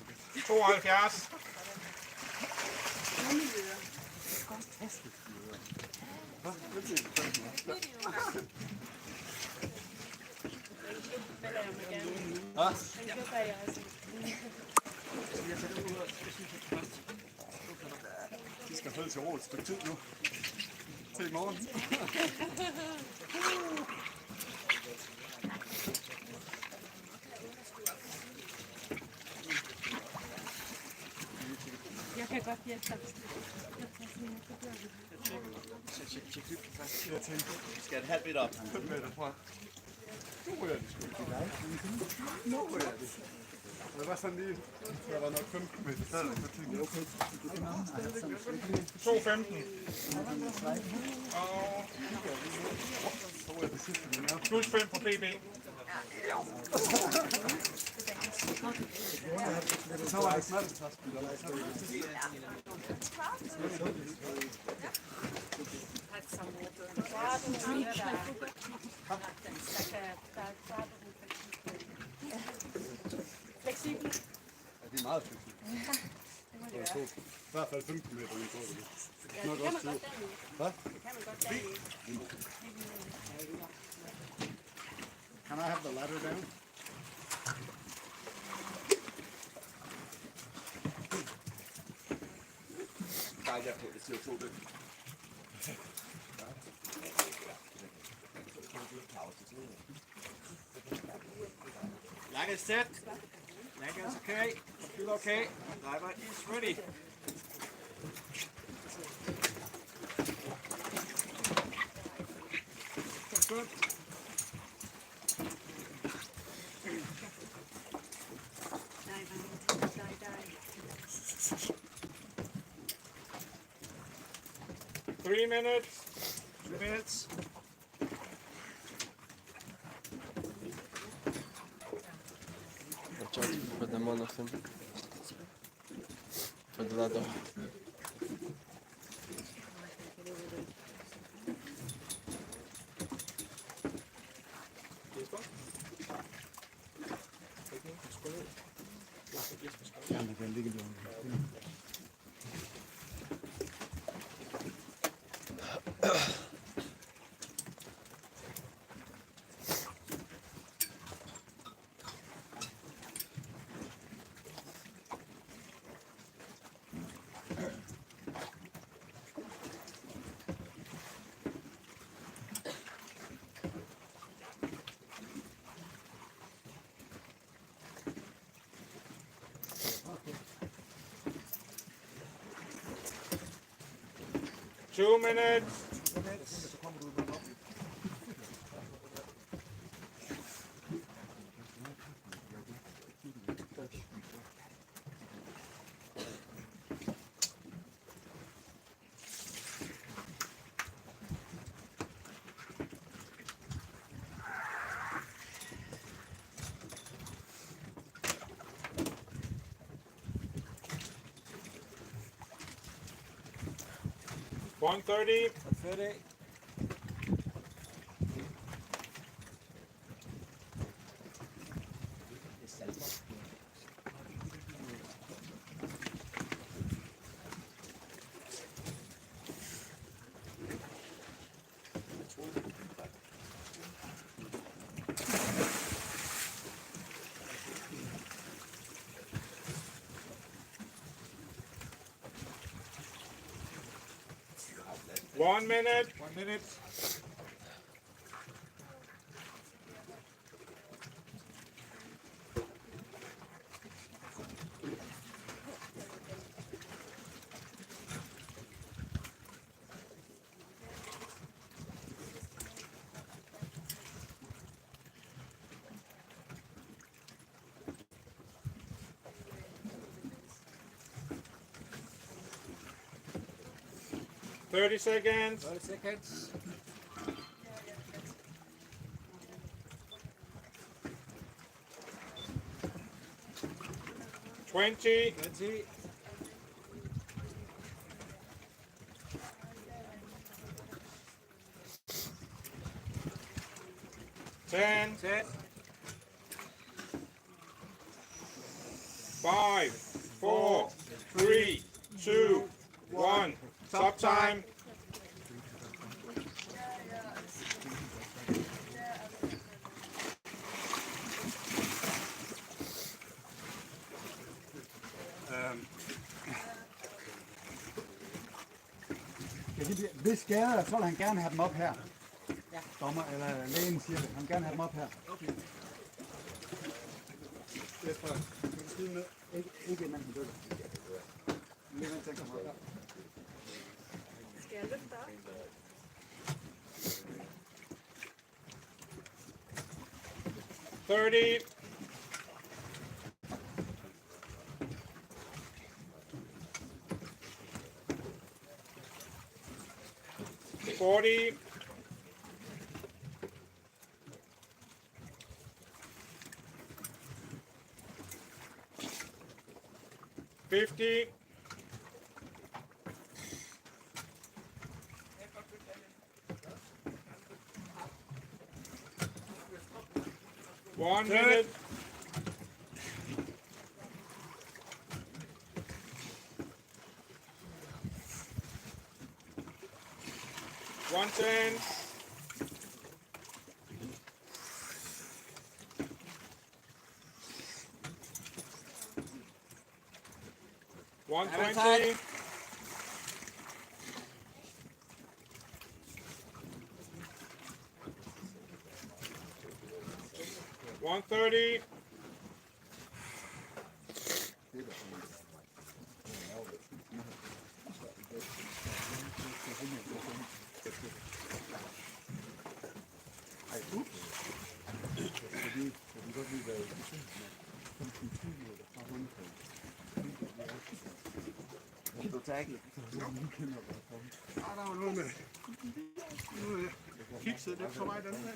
72. De skal følge til ro et stykke tid nu. Til i morgen. Jeg kan godt hjælpe dig. Skal et halvt meter op. 5 meter fra. Nu ryger de sgu til dig. Nu ryger de. Det var sådan lige, der var nok 15 meter stadig, så tænkte jeg, okay. 215. Og Så ryger det sidste meter. plus 5 på PB. Så var det snart, så Fleksibel. ja, det er meget fleksibelt. I hvert fald 15 meter uden på det. Ja, det kan man godt dernede. Hvad? Det kan man godt dernede. Can I have the ladder down? Nej, jeg på det til 2 døgn. Lag is set. Lag is okay. Feel okay. Driver is ready. Good. Three minutes. 2 minutes. Watch out for them, one of them. For the ladder. Ja, men den ligger lige. 2 minutes. One 30. 30. One minute. 1 minute. Thirty seconds. 30 seconds. 20. 20. 10. 10. 5, 4, 3, 2, 1. Stop time. Hvis skader, så vil han gerne have dem op her. Dommer eller lægen siger det. Han vil gerne have dem op her. Jesper, du kan skyde ned. Ikke inden han dykker. Lige vent til at komme op her. Skal jeg løfte op? Thirty. 40. 50. 1 minute. One 10. 120. 130. Der var noget med kikset lidt for mig den her.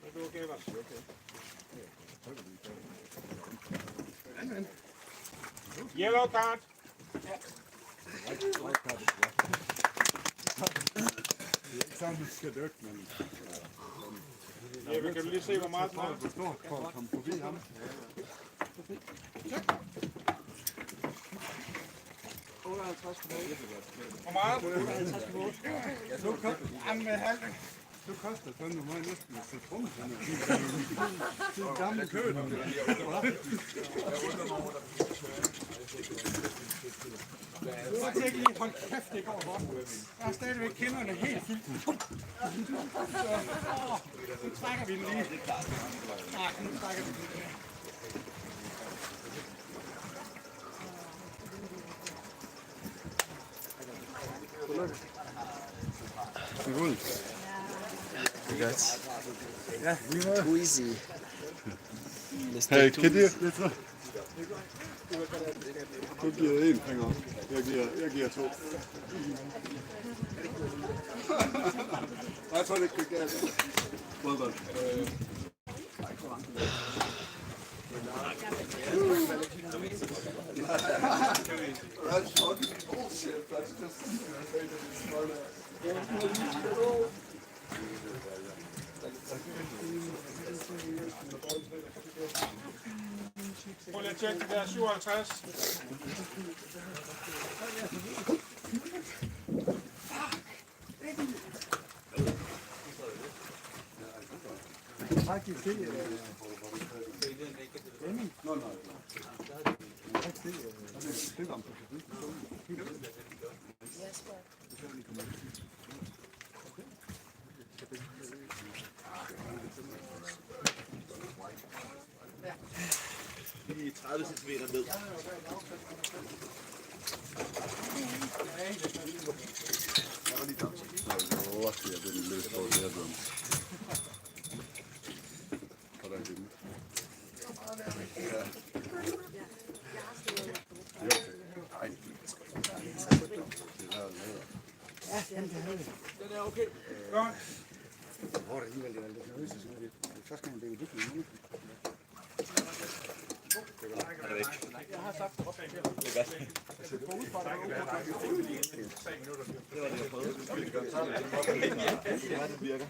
Er du okay, Lars? Yellow card. Det er ikke sådan, du skal dykke, men... Jeppe, kan du lige se, hvor meget den er? Du står for at komme forbi ham. Hvor meget? Du koster fandme mig næsten et citronpinde. Det er en gammel kød. Jeg tænker lige, hold kæft, det går godt. Jeg har stadigvæk kinderne helt fyldt. Nu trækker vi den lige. Nej, nu trækker vi den lige. Congrats. Too easy. Hey, kan det lidt så? Du giver en finger. Jeg giver to. I thought it could get. Well done. That's fucking bullshit. That's just made to be smarter. Prøv lige at tjekke det der 57. Lige 30 cm ned. Den er okay. Godt. Hvor er det alligevel, det er lidt nervøst, så det er første gang, det er udvikling. Han er væk. Jeg har sagt det. Det er godt. Det var det, jeg prøvede. Ja, det virker.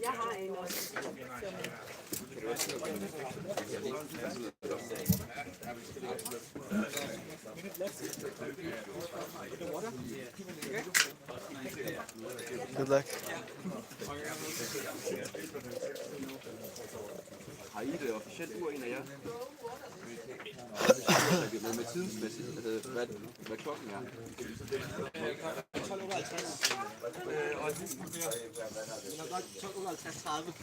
Jeg har en også. Good luck. Har I det officielt ur, en af jer? Med tidsmæssigt, hvad klokken er? 12:58. Og det er nok 12:58:30.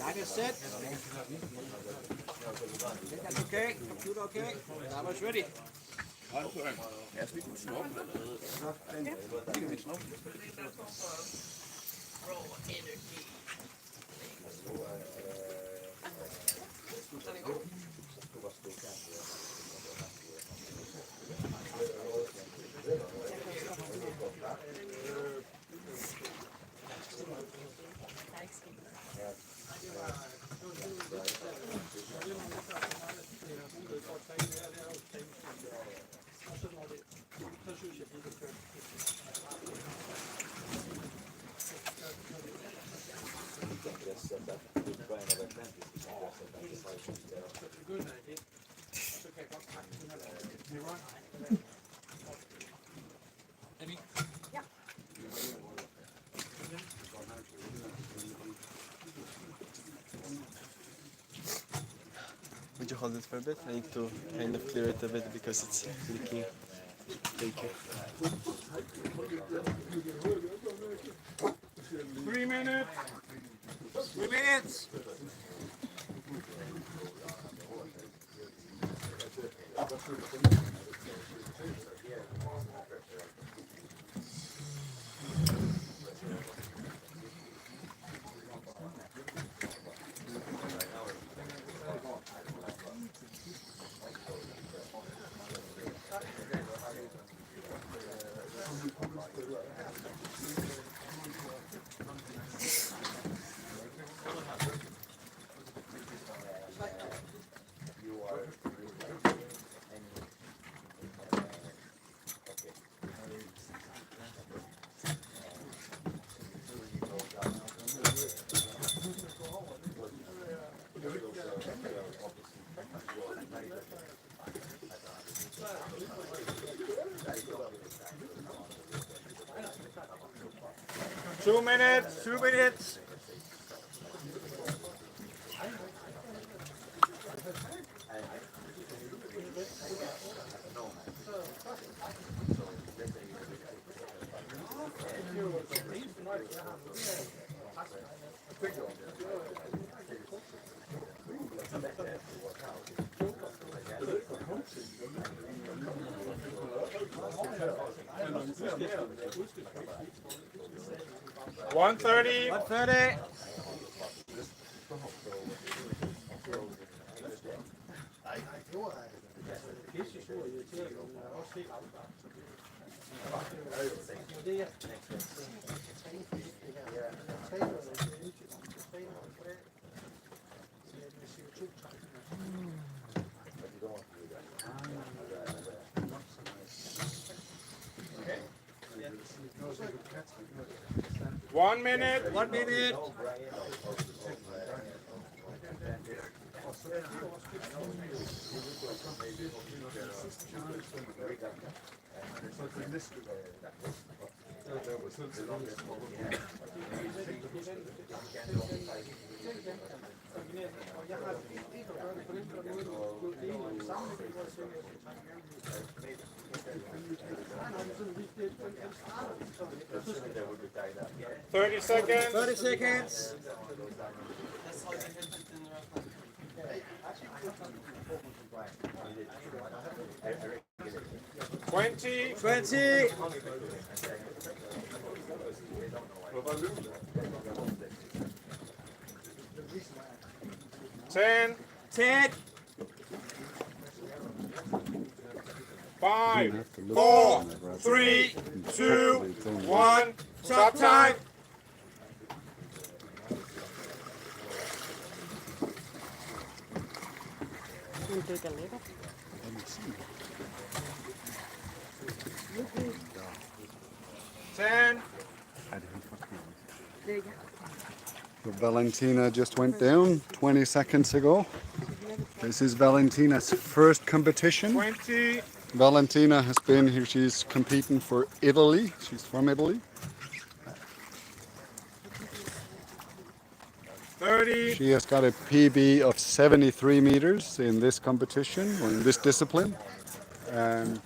Like set. That's okay. Computer okay. Driver's ready. Jeg skal ikke snoppe eller noget. Would you hold it for a bit? I need to kind of clear it a bit because it's leaking. Thank you. 3 minutes. 3 minutes. minutes. 2 minutes. One 30. 1:30. One minute. 1 minute. Thirty seconds. 30 seconds. 20. 20. 10. 10. 5, 4, 3, 2, 1. Stop time. Hun dykker lækkert. Ten. So Valentina just went down 20 seconds ago. This is Valentina's first competition. 20. Valentina has been here, she's competing for Italy. She's from Italy. 30. She has got a PB of 73 meters in this competition, or in this discipline. And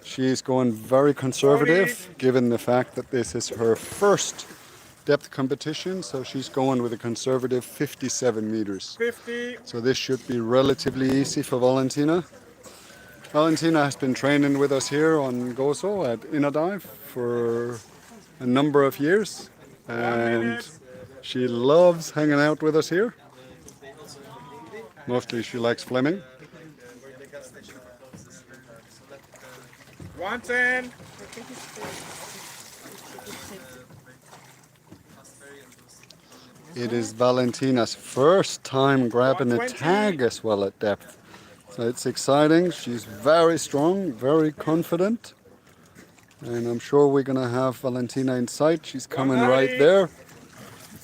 she's going very conservative, given the fact that this is her first depth competition. So she's going with a conservative 57 meters. 50. So this should be relatively easy for Valentina. Valentina has been training with us here on Gozo at Inadive for a number of years, and she loves hanging out with us here. Mostly she likes Fleming. 110. It is Valentina's first time grabbing a 120. tag as well at depth. So it's exciting. She's very strong, very confident. And I'm sure we're going to have Valentina in sight. She's coming right there.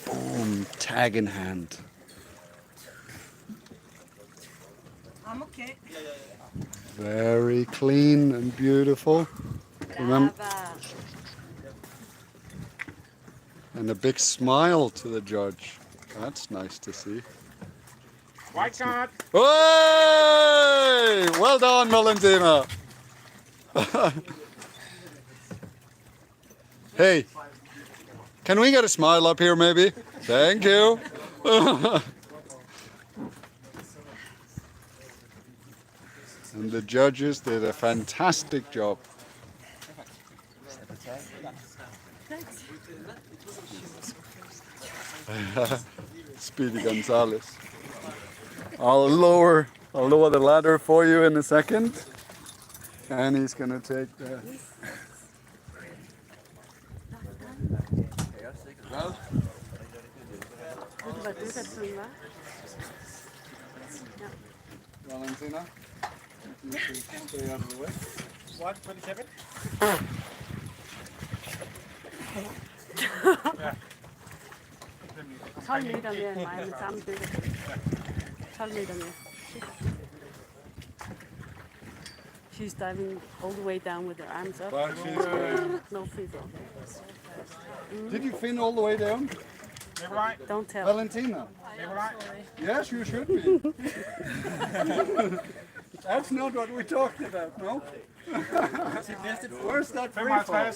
Boom, tag in hand. I'm okay. Very clean and beautiful. Remember, and a big smile to the judge. That's nice to see. White card. Hey! Well done, Valentina. Hey, can we get a smile up here maybe? Thank you. And the judges did a fantastic job. Speedy Gonzalez. I'll lower the ladder for you in a second. And he's gonna take the Valentina, you can stay out of the way. 127. Ja. 12 meter mere end mig med samme dykker. 12 meter mere. She's diving all the way down with her arms up. But she's great. No free fall. Did you fin all the way down? Don't tell. Valentina? Yes, you should be. That's not what we talked about, no? Where's that free fall?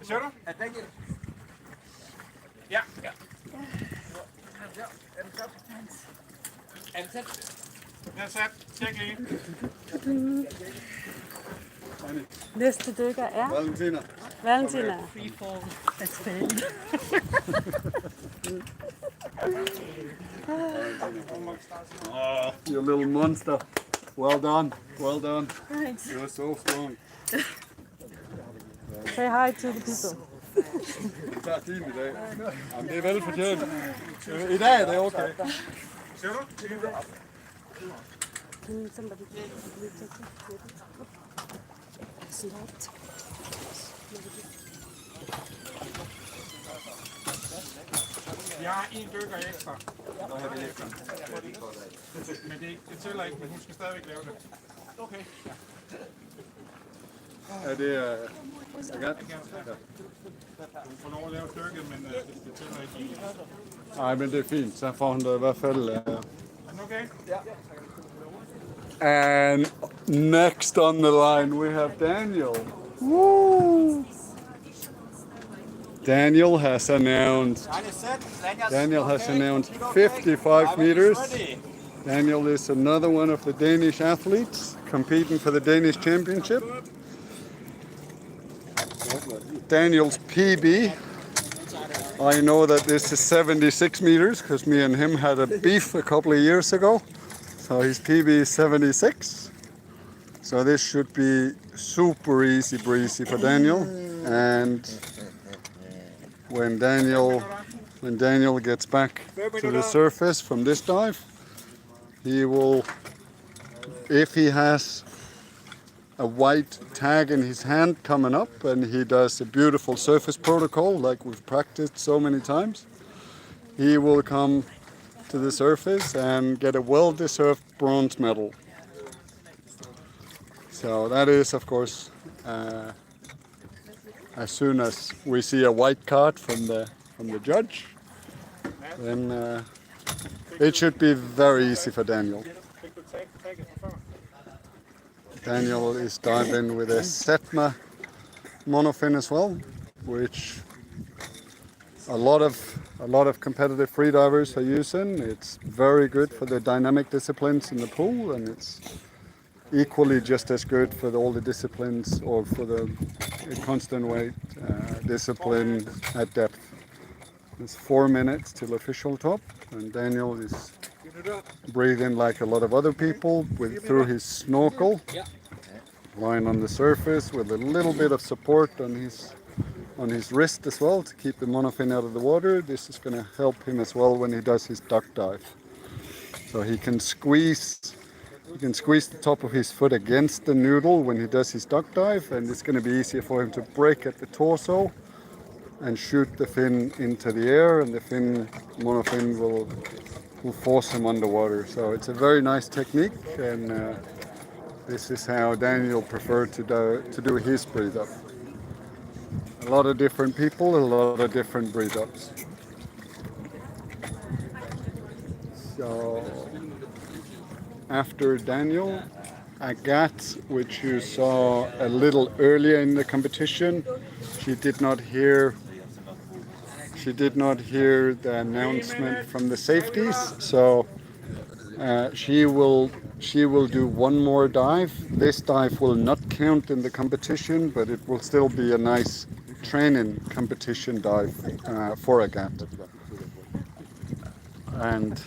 Ser du? Ja. Er den sat? Tjek lige. Næste dykker er Valentina. Valentina. Free fall. That's fairly. Oh, you little monster. Well done. Well done. Thanks. You're so strong. Say hi to the people. Vi tager din i dag. Jamen, det er velfortjent. I dag er det okay. Ser du? Somebody Vi har en dykker ekstra. Men det tæller ikke, men hun skal stadigvæk lave det. Okay. Er det Agat? Hun får lov at lave stykket, men det tæller ikke. Nej, men det er fint. Så får hun da i hvert fald... Er den okay? Ja. And next on the line we have Daniel. Woo! Daniel has announced 55 meters. Daniel is another one of the Danish athletes competing for the Danish championship. Daniel's PB, I know that this is 76 meters because me and him had a beef a couple of years ago. So his PB is 76. So this should be super easy breezy for Daniel. And when Daniel gets back to the surface from this dive, he will, if he has a white tag in his hand coming up and he does a beautiful surface protocol like we've practiced so many times, he will come to the surface and get a well-deserved bronze medal. So that is, of course, as soon as we see a white card from the judge, then it should be very easy for Daniel. Daniel is diving with a Setma monofin as well, which a lot of competitive freedivers are using. It's very good for the dynamic disciplines in the pool, and it's equally just as good for all the disciplines or for the constant weight discipline at depth. It's 4 minutes till official top, and Daniel is breathing like a lot of other people through his snorkel, lying on the surface with a little bit of support on his wrist as well to keep the monofin out of the water. This is going to help him as well when he does his duck dive. So he can squeeze the top of his foot against the noodle when he does his duck dive, and it's going to be easier for him to break at the torso and shoot the fin into the air, and the monofin will force him underwater. So it's a very nice technique, and this is how Daniel preferred to do his breathe up. A lot of different people, a lot of different breathe ups. So after Daniel, Agat, which you saw a little earlier in the competition, she did not hear the announcement from the safeties, so she will do one more dive. This dive will not count in the competition, but it will still be a nice training competition dive for Agat. And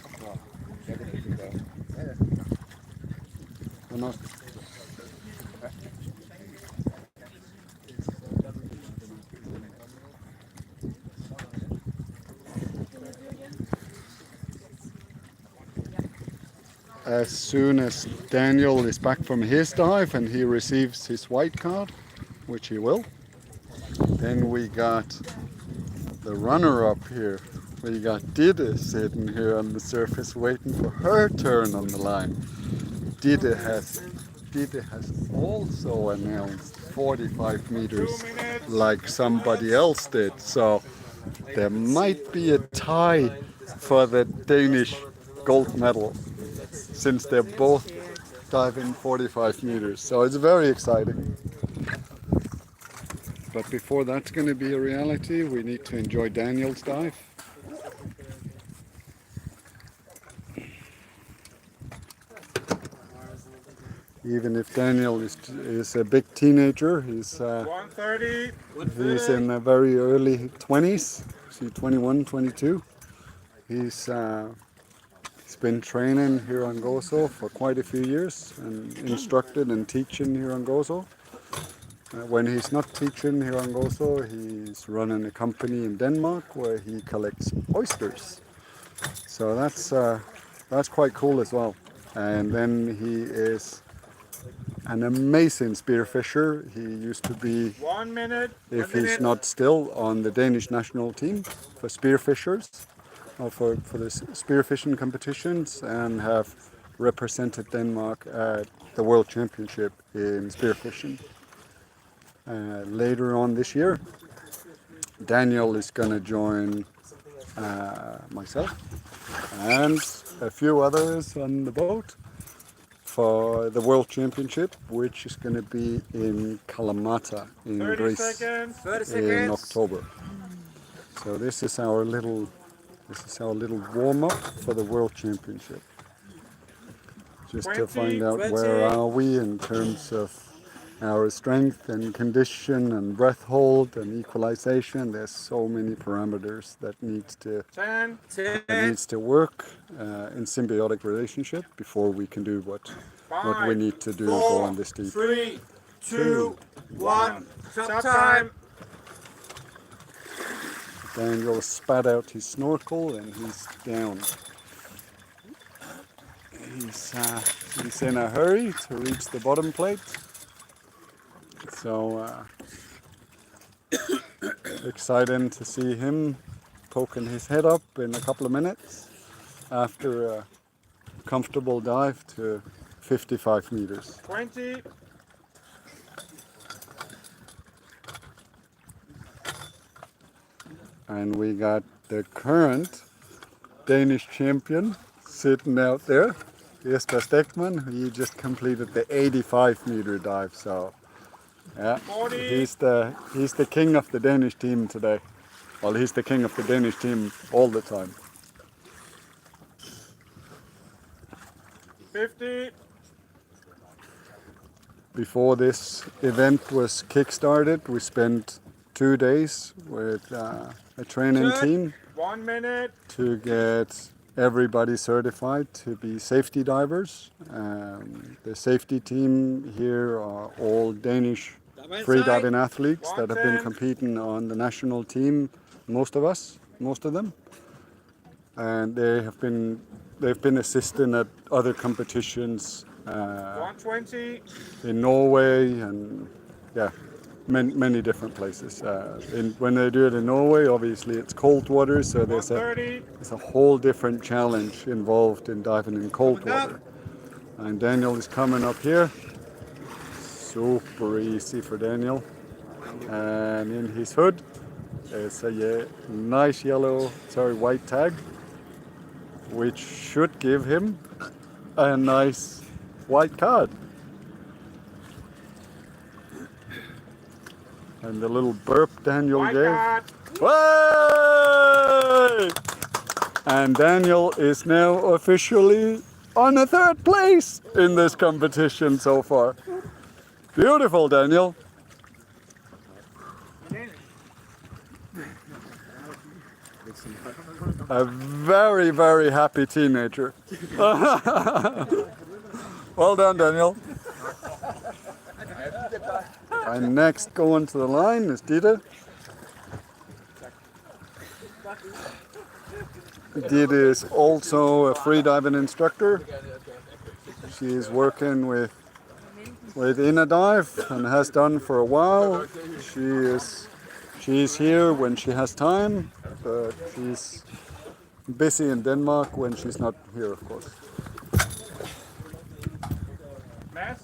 as soon as Daniel is back from his dive and he receives his white card, which he will, then we got the runner-up here. We got Dide sitting here on the surface waiting for her turn on the line. Dide has Ditte has also announced 45 meters like somebody else did. So there might be a tie for the Danish gold medal since they're both diving 45 meters. So it's very exciting. But before that's going to be a reality, we need to enjoy Daniel's dive. Even if Daniel is a big teenager, he's 130. in the very early 20s, 21, 22. He's been training here on Gozo for quite a few years and instructed and teaching here on Gozo. When he's not teaching here on Gozo, he's running a company in Denmark where he collects oysters. So that's quite cool as well. And then he is an amazing spearfisher. He used to be, 1 minute. if he's not still, on the Danish national team for spearfishers, or for the spearfishing competitions, and have represented Denmark at the World Championship in spearfishing. Later on this year, Daniel is going to join myself and a few others on the boat for the World Championship, which is going to be in Kalamata in 30 Greece seconds. 30 in seconds. October. So this is our little warm up for the World Championship. Just to find out where are we in terms of our strength and condition and breath hold and equalization. There's so many parameters that needs to work in symbiotic relationship before we can do what we need to do to go on this deep. 3, 2, 1. Stop time. Daniel spat out his snorkel and he's down. He's in a hurry to reach the bottom plate. So exciting to see him poking his head up in a couple of minutes after a comfortable dive to 55 meters. 20. And we got the current Danish champion sitting out there, Jesper Stegman. He just completed the 85-meter dive. So yeah, 40. he's the king of the Danish team today. Well, he's the king of the Danish team all the time. 50. Before this event was kick-started, we spent 2 days with a training team 1 minute. to get everybody certified to be safety divers. The safety team here are all Danish freediving athletes that have been competing on the national team, most of them. And they've been assisting at other competitions 120. in Norway and many different places. When they do it in Norway, obviously it's cold water, so there's a whole different challenge involved in diving in cold water. And Daniel is coming up here. Super easy for Daniel. And in his hood, it's a nice white tag, which should give him a nice white card. And the little burp Daniel gave. Way! And Daniel is now officially on a 3rd place in this competition so far. Beautiful, Daniel. A very, very happy teenager. Well done, Daniel. And next going to the line is Ditte. Ditte is also a freediving instructor. She is working with Inadive and has done for a while. She's here when she has time, but she's busy in Denmark when she's not here, of course. Mads?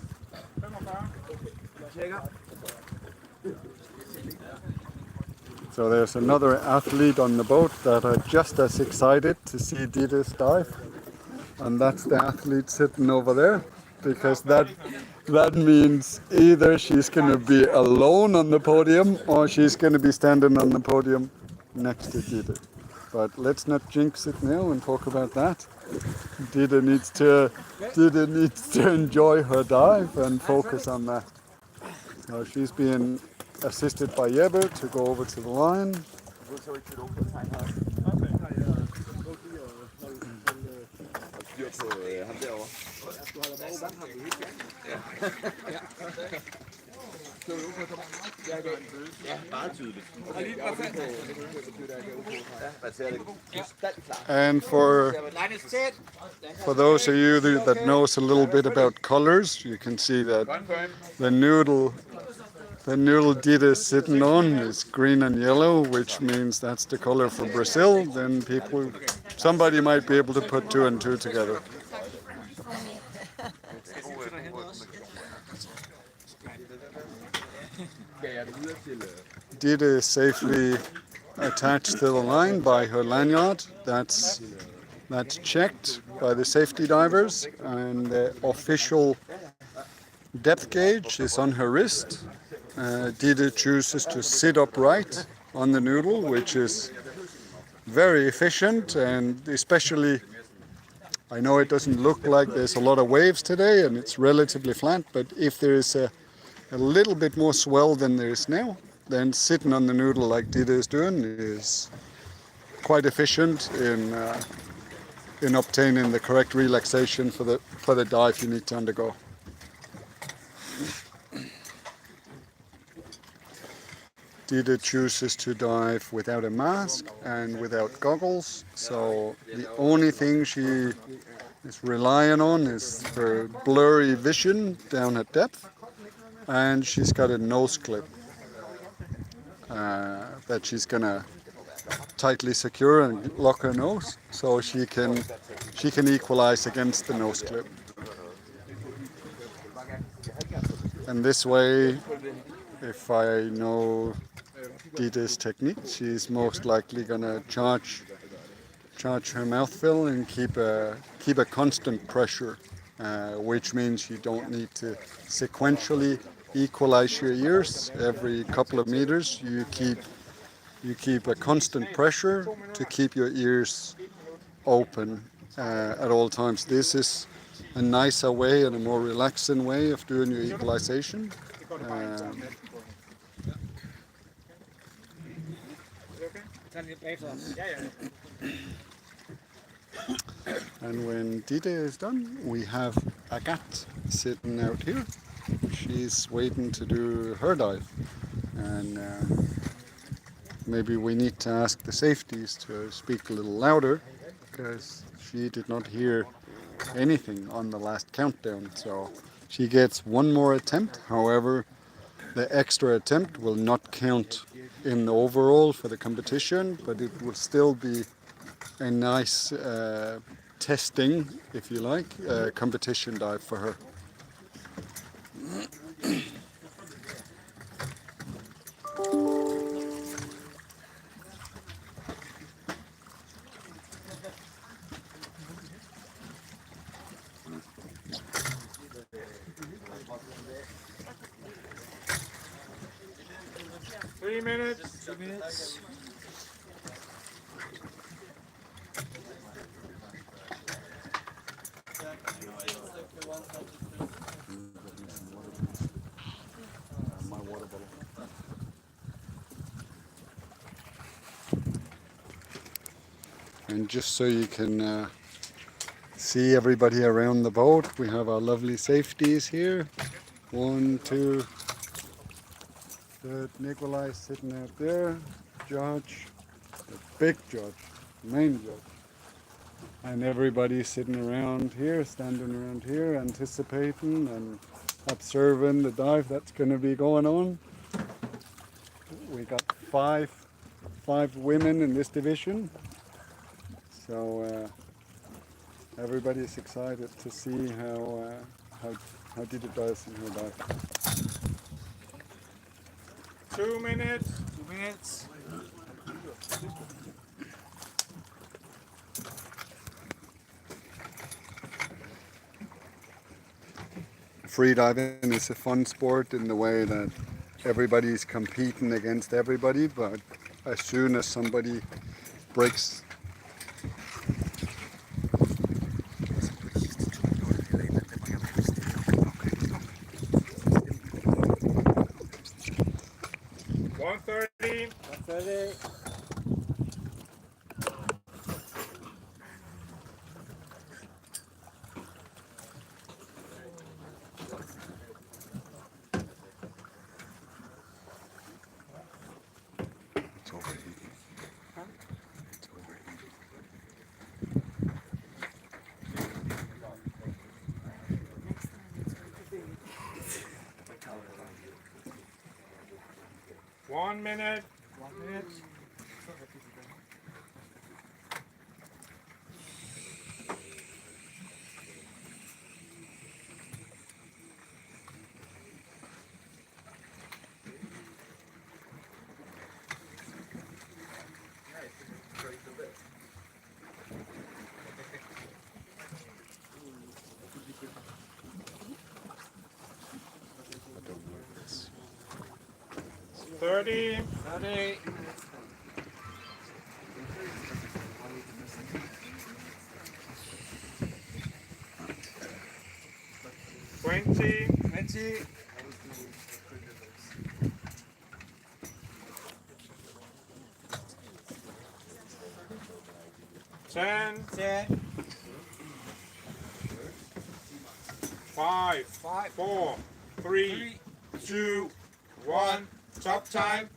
So there's another athlete on the boat that are just as excited to see Dida's dive. And that's the athlete sitting over there, because that means either she's going to be alone on the podium or she's going to be standing on the podium next to Dida. But let's not jinx it now and talk about that. Dida needs to enjoy her dive and focus on that. So she's being assisted by Jeppe to go over to the line. And for those of you that knows a little bit about colors, you can see that the noodle Dida is sitting on is green and yellow, which means that's the color for Brazil. Then somebody might be able to put two and two together. Dida is safely attached to the line by her lanyard. That's checked by the safety divers, and the official depth gauge is on her wrist. Dida chooses to sit upright on the noodle, which is very efficient, and especially, I know it doesn't look like there's a lot of waves today and it's relatively flat, but if there is a little bit more swell than there is now, then sitting on the noodle like Dida is doing is quite efficient in obtaining the correct relaxation for the dive you need to undergo. Dida chooses to dive without a mask and without goggles, so the only thing she is relying on is her blurry vision down at depth, and she's got a nose clip that she's gonna tightly secure and lock her nose so she can equalize against the nose clip. And this way, if I know Dida's technique, she's most likely gonna charge her mouthful and keep a constant pressure, which means you don't need to sequentially equalize your ears every couple of meters. You keep a constant pressure to keep your ears open at all times. This is a nicer way and a more relaxing way of doing your equalization. And when Dida is done, we have Agathe sitting out here. She's waiting to do her dive, and maybe we need to ask the safeties to speak a little louder, because she did not hear anything on the last countdown. So she gets one more attempt. However, the extra attempt will not count in the overall for the competition, but it will still be a nice testing, if you like, competition dive for her. Three minutes. My water bottle. And just so you can see everybody around the boat, we have our lovely safeties here. 1, 2. Nikolai sitting out there. Judge, the big judge, main judge. And everybody sitting around here, standing around here, anticipating and observing the dive that's going to be going on. We got five women in this division, so everybody's excited to see how Dida does in her dive. 2 minutes. 2 minutes. Freediving is a fun sport in the way that everybody's competing against everybody, but as soon as somebody breaks One 30. 30. It's overheating. It's overheating. One minute. 1 minute. I don't know this. 30. 30. 20. 20. 10. 10. 5. 5. 4. 3. 2. 1. Top time.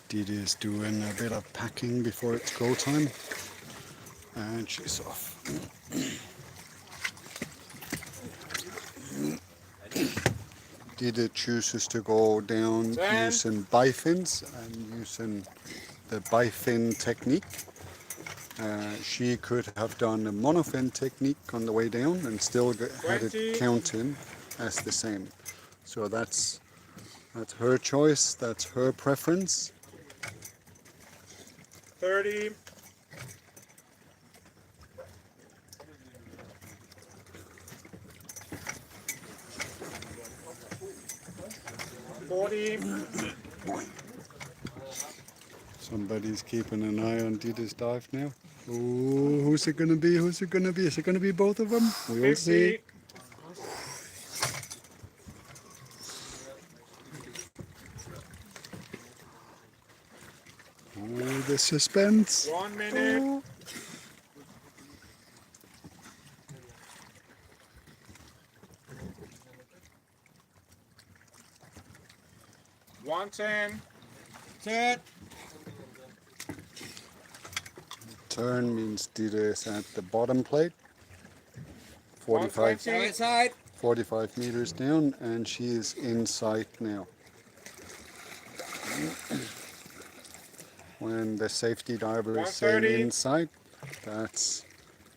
Didi is doing a bit of packing before it's go time, and she's off. Didi chooses to go down 10. using bifins and using the bifin technique. She could have done a monofin technique on the way down and still had 20. it counting as the same. So that's her choice, that's her preference. 30. 40. Somebody's keeping an eye on Didi's dive now. Oh, who's it gonna be? Who's it gonna be? Is it gonna be both of them? We'll see. 50. Oh, the suspense. 1 minute. Oh. One 10. 10. Turn means Didi is at the bottom plate. 45, 120. Inside. 45 meters down, and she is inside now. When the safety diver is saying 130. inside, that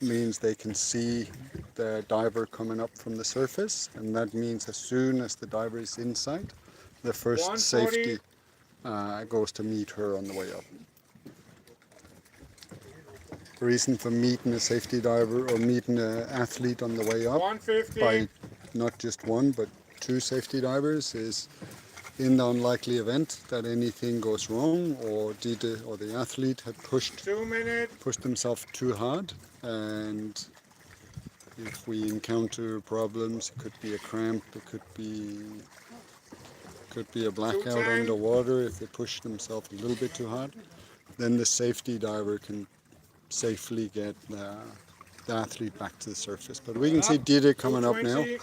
means they can see the diver coming up from the surface, and that means as soon as the diver is inside, the first 140. safety goes to meet her on the way up. The reason for meeting a safety diver or meeting an athlete on the way up 150. by not just one but two safety divers is in the unlikely event that anything goes wrong or Didi or the athlete had pushed 2 minutes. himself too hard, and if we encounter problems, it could be a cramp, it could be a blackout 210. underwater if they push themselves a little bit too hard, then the safety diver can safely get the athlete back to the surface. But we can see Didi coming up now. 220.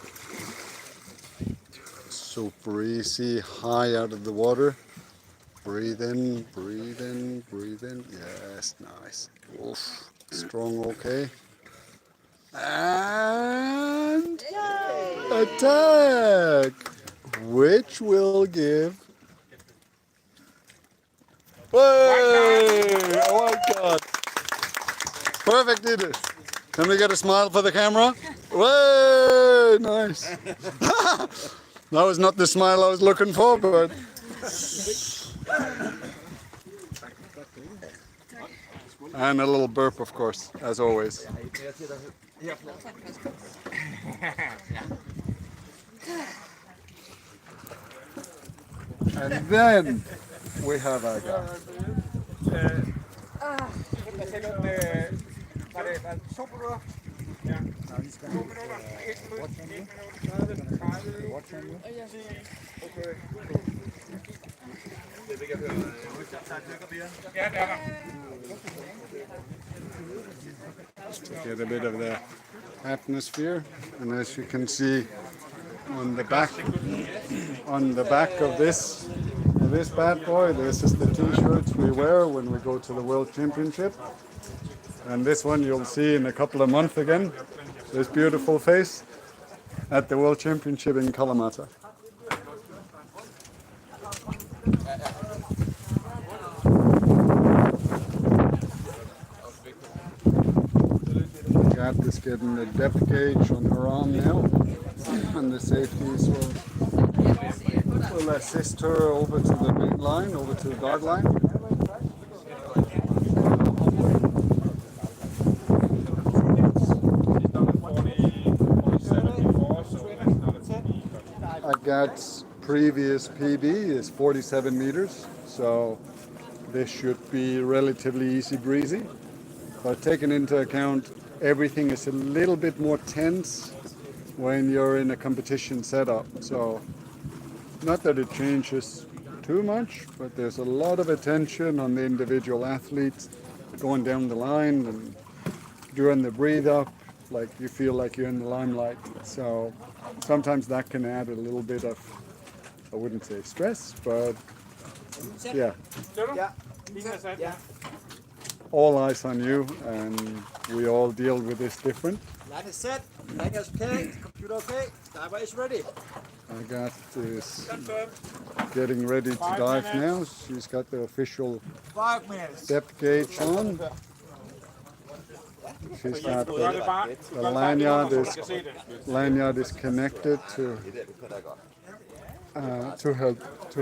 Super easy, high out of the water. Breathe in, breathe in, breathe in. Yes, nice. Oof. Strong, okay. And attack, which will give. Hey! Oh my God! Perfect, Didi. Can we get a smile for the camera? Way nice. That was not the smile I was looking for, but and a little burp, of course, as always. And then we have our guy. Var det 2 minutter? Ja. 2 minutter, 1 minut, 1 minut, 30, 30, 10. Okay. Ja, det er der. Get a bit of the atmosphere, and as you can see on the back of this bad boy, this is the t-shirts we wear when we go to the World Championship. And this one you'll see in a couple of months again, this beautiful face at the World Championship in Kalamata. Gat is getting the depth gauge on her arm now, and the safeties will assist her over to the main line, over to the guard line. Agat's previous PB is 47 meters, so this should be relatively easy breezy. But taking into account everything is a little bit more tense when you're in a competition setup. So not that it changes too much, but there's a lot of attention on the individual athletes going down the line and doing the breathe up, like you feel like you're in the limelight. So sometimes that can add a little bit of, I wouldn't say stress, but yeah. All eyes on you, and we all deal with this different. Lag is set. Lag is okay. Computer okay. Diver is ready. Agat is getting ready to dive now. She's got the official 5 minutes. depth gauge on. She's got the lanyard is connected to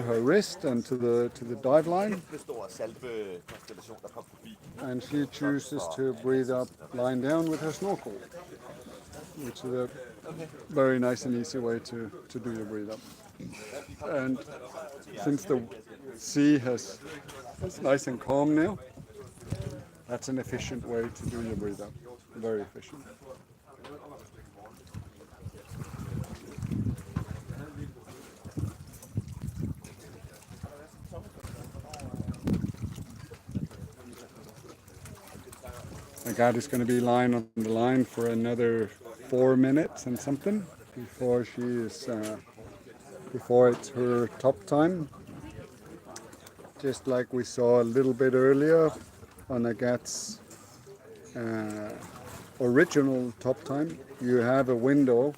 her wrist and to the dive line, and she chooses to breathe up lying down with her snorkel, which is a very nice and easy way to do your breathe up. And since the sea is nice and calm now, that's an efficient way to do your breathe up. Very efficient. Agat is going to be lying on the line for another 4 minutes and something before she is before it's her top time. Just like we saw a little bit earlier on Agat's original top time, you have a window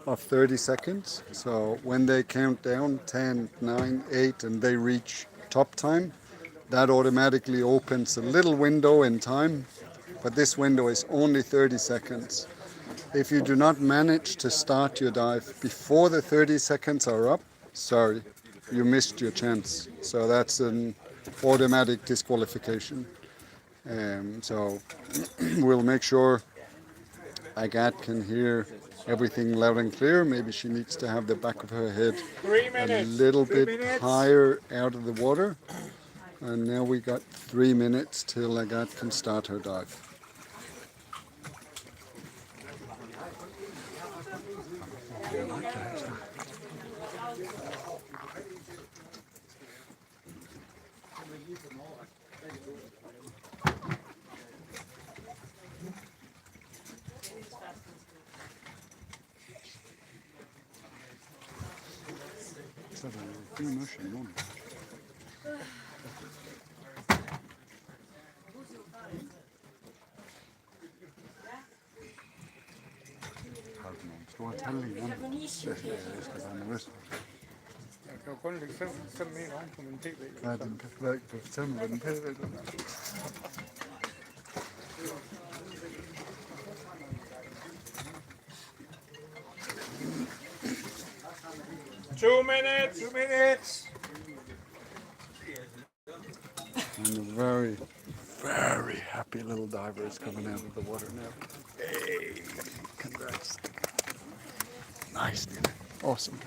of 30 seconds. So when they count down 10, 9, 8 and they reach top time, that automatically opens a little window in time, but this window is only 30 seconds. If you do not manage to start your dive before the 30 seconds are up, sorry, you missed your chance. So that's an automatic disqualification. So we'll make sure Agat can hear everything loud and clear. Maybe she needs to have the back of her head a little bit higher out of the water. And now we got 3 minutes till Agat can start her dive. Store tællinger. Jeg skal være nervøs. Jeg kan jo kun lægge 5 meter oven på min tv. Ja, den kan fortælle mig, hvad den pæder. 2 minutes. 2 minutes. And a very, very happy little diver is coming out of the water now. Hey, congrats. Nice, dude. Awesome.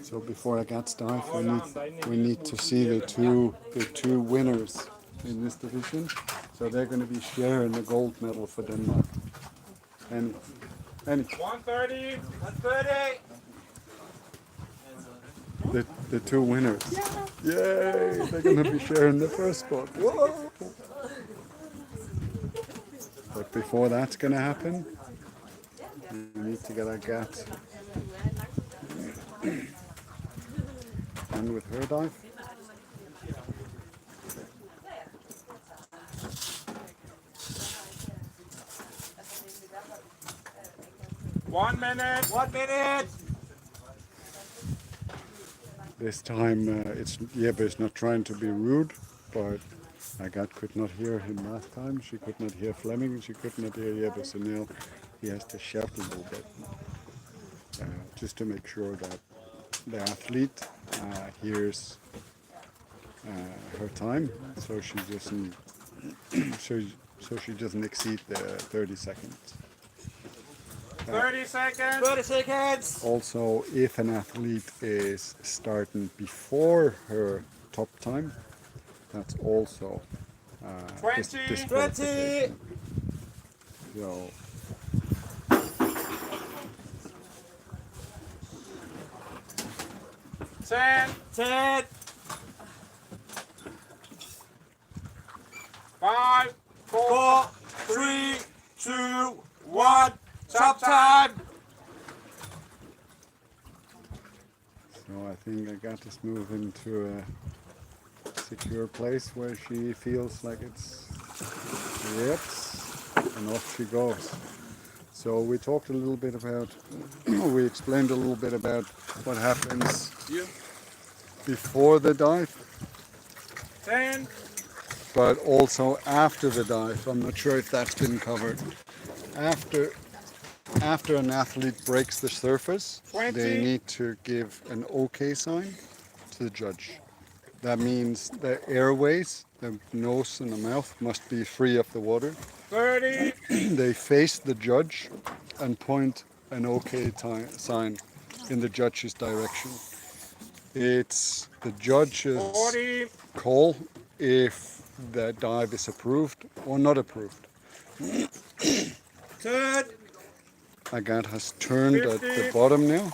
So before I get started, we need to see the two winners in this division. So they're going to be sharing the gold medal for Denmark. And 130. 130. the two winners. Yay! They're going to be sharing the first spot. Whoa! But before that's going to happen, we need to get our gat and with her dive. One minute. 1 minute. This time Jeppe is not trying to be rude, but Agat could not hear him last time. She could not hear Fleming, she could not hear Jeppe, so now he has to shout a little bit just to make sure that the athlete hears her time, so she doesn't so she doesn't exceed the 30 seconds. 30 seconds. 30 seconds. Also, if an athlete is starting before her top time, that's also 20. 20. So, 10. 10. 5, 4, 3, 2, 1. Top time. so I think Agat is moving to a secure place where she feels like it's and off she goes. So we talked a little bit about, we explained a little bit about what happens before the dive, 10. but also after the dive. I'm not sure if that's been covered. After an athlete breaks the surface, 20. they need to give an OK sign to the judge. That means the airways, the nose and the mouth must be free of the water. 30. They face the judge and point an OK sign in the judge's direction. It's the judge's 40. call if the dive is approved or not approved. Turn. Agat has turned at the bottom now.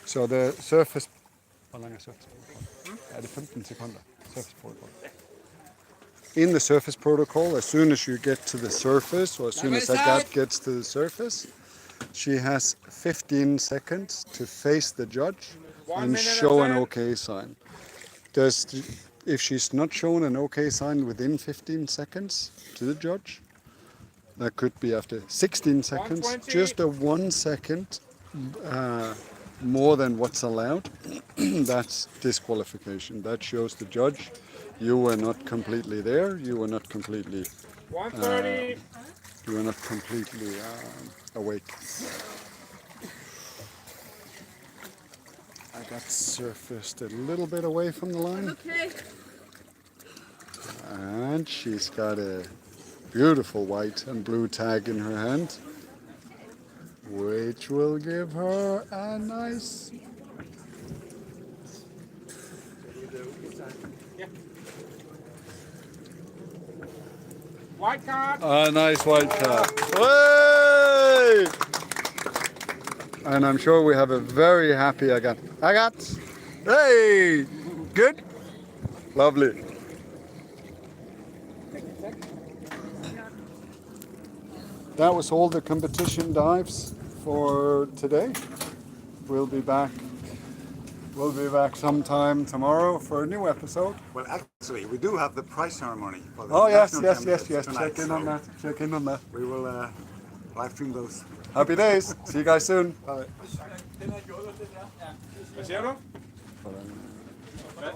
So the surface... Hvor lang er surface? Er det 15 sekunder? Surface protocol. In the surface protocol, as soon as you get to the surface, or as soon as Agat gets to the surface, she has 15 seconds to face the judge and show an OK sign. If she's not shown an OK sign within 15 seconds to the judge, that could be after 16 seconds, 120. just a 1 second more than what's allowed, that's disqualification. That shows the judge you were not completely there, you were not completely 130. you were not completely awake. I got surfaced a little bit away from the line. Okay. And she's got a beautiful white and blue tag in her hand, which will give her a nice... White card. A nice white card. Way! And I'm sure we have a very happy Agat. Agat! Hey! Good? Lovely. That was all the competition dives for today. We'll be back sometime tomorrow for a new episode. Well, actually, we do have the prize ceremony for the Oh yes, national yes. championships tonight, Check in on that. Check in on that. We will live stream those. Happy days. See you guys soon. Bye. Hvad siger du? Hvad?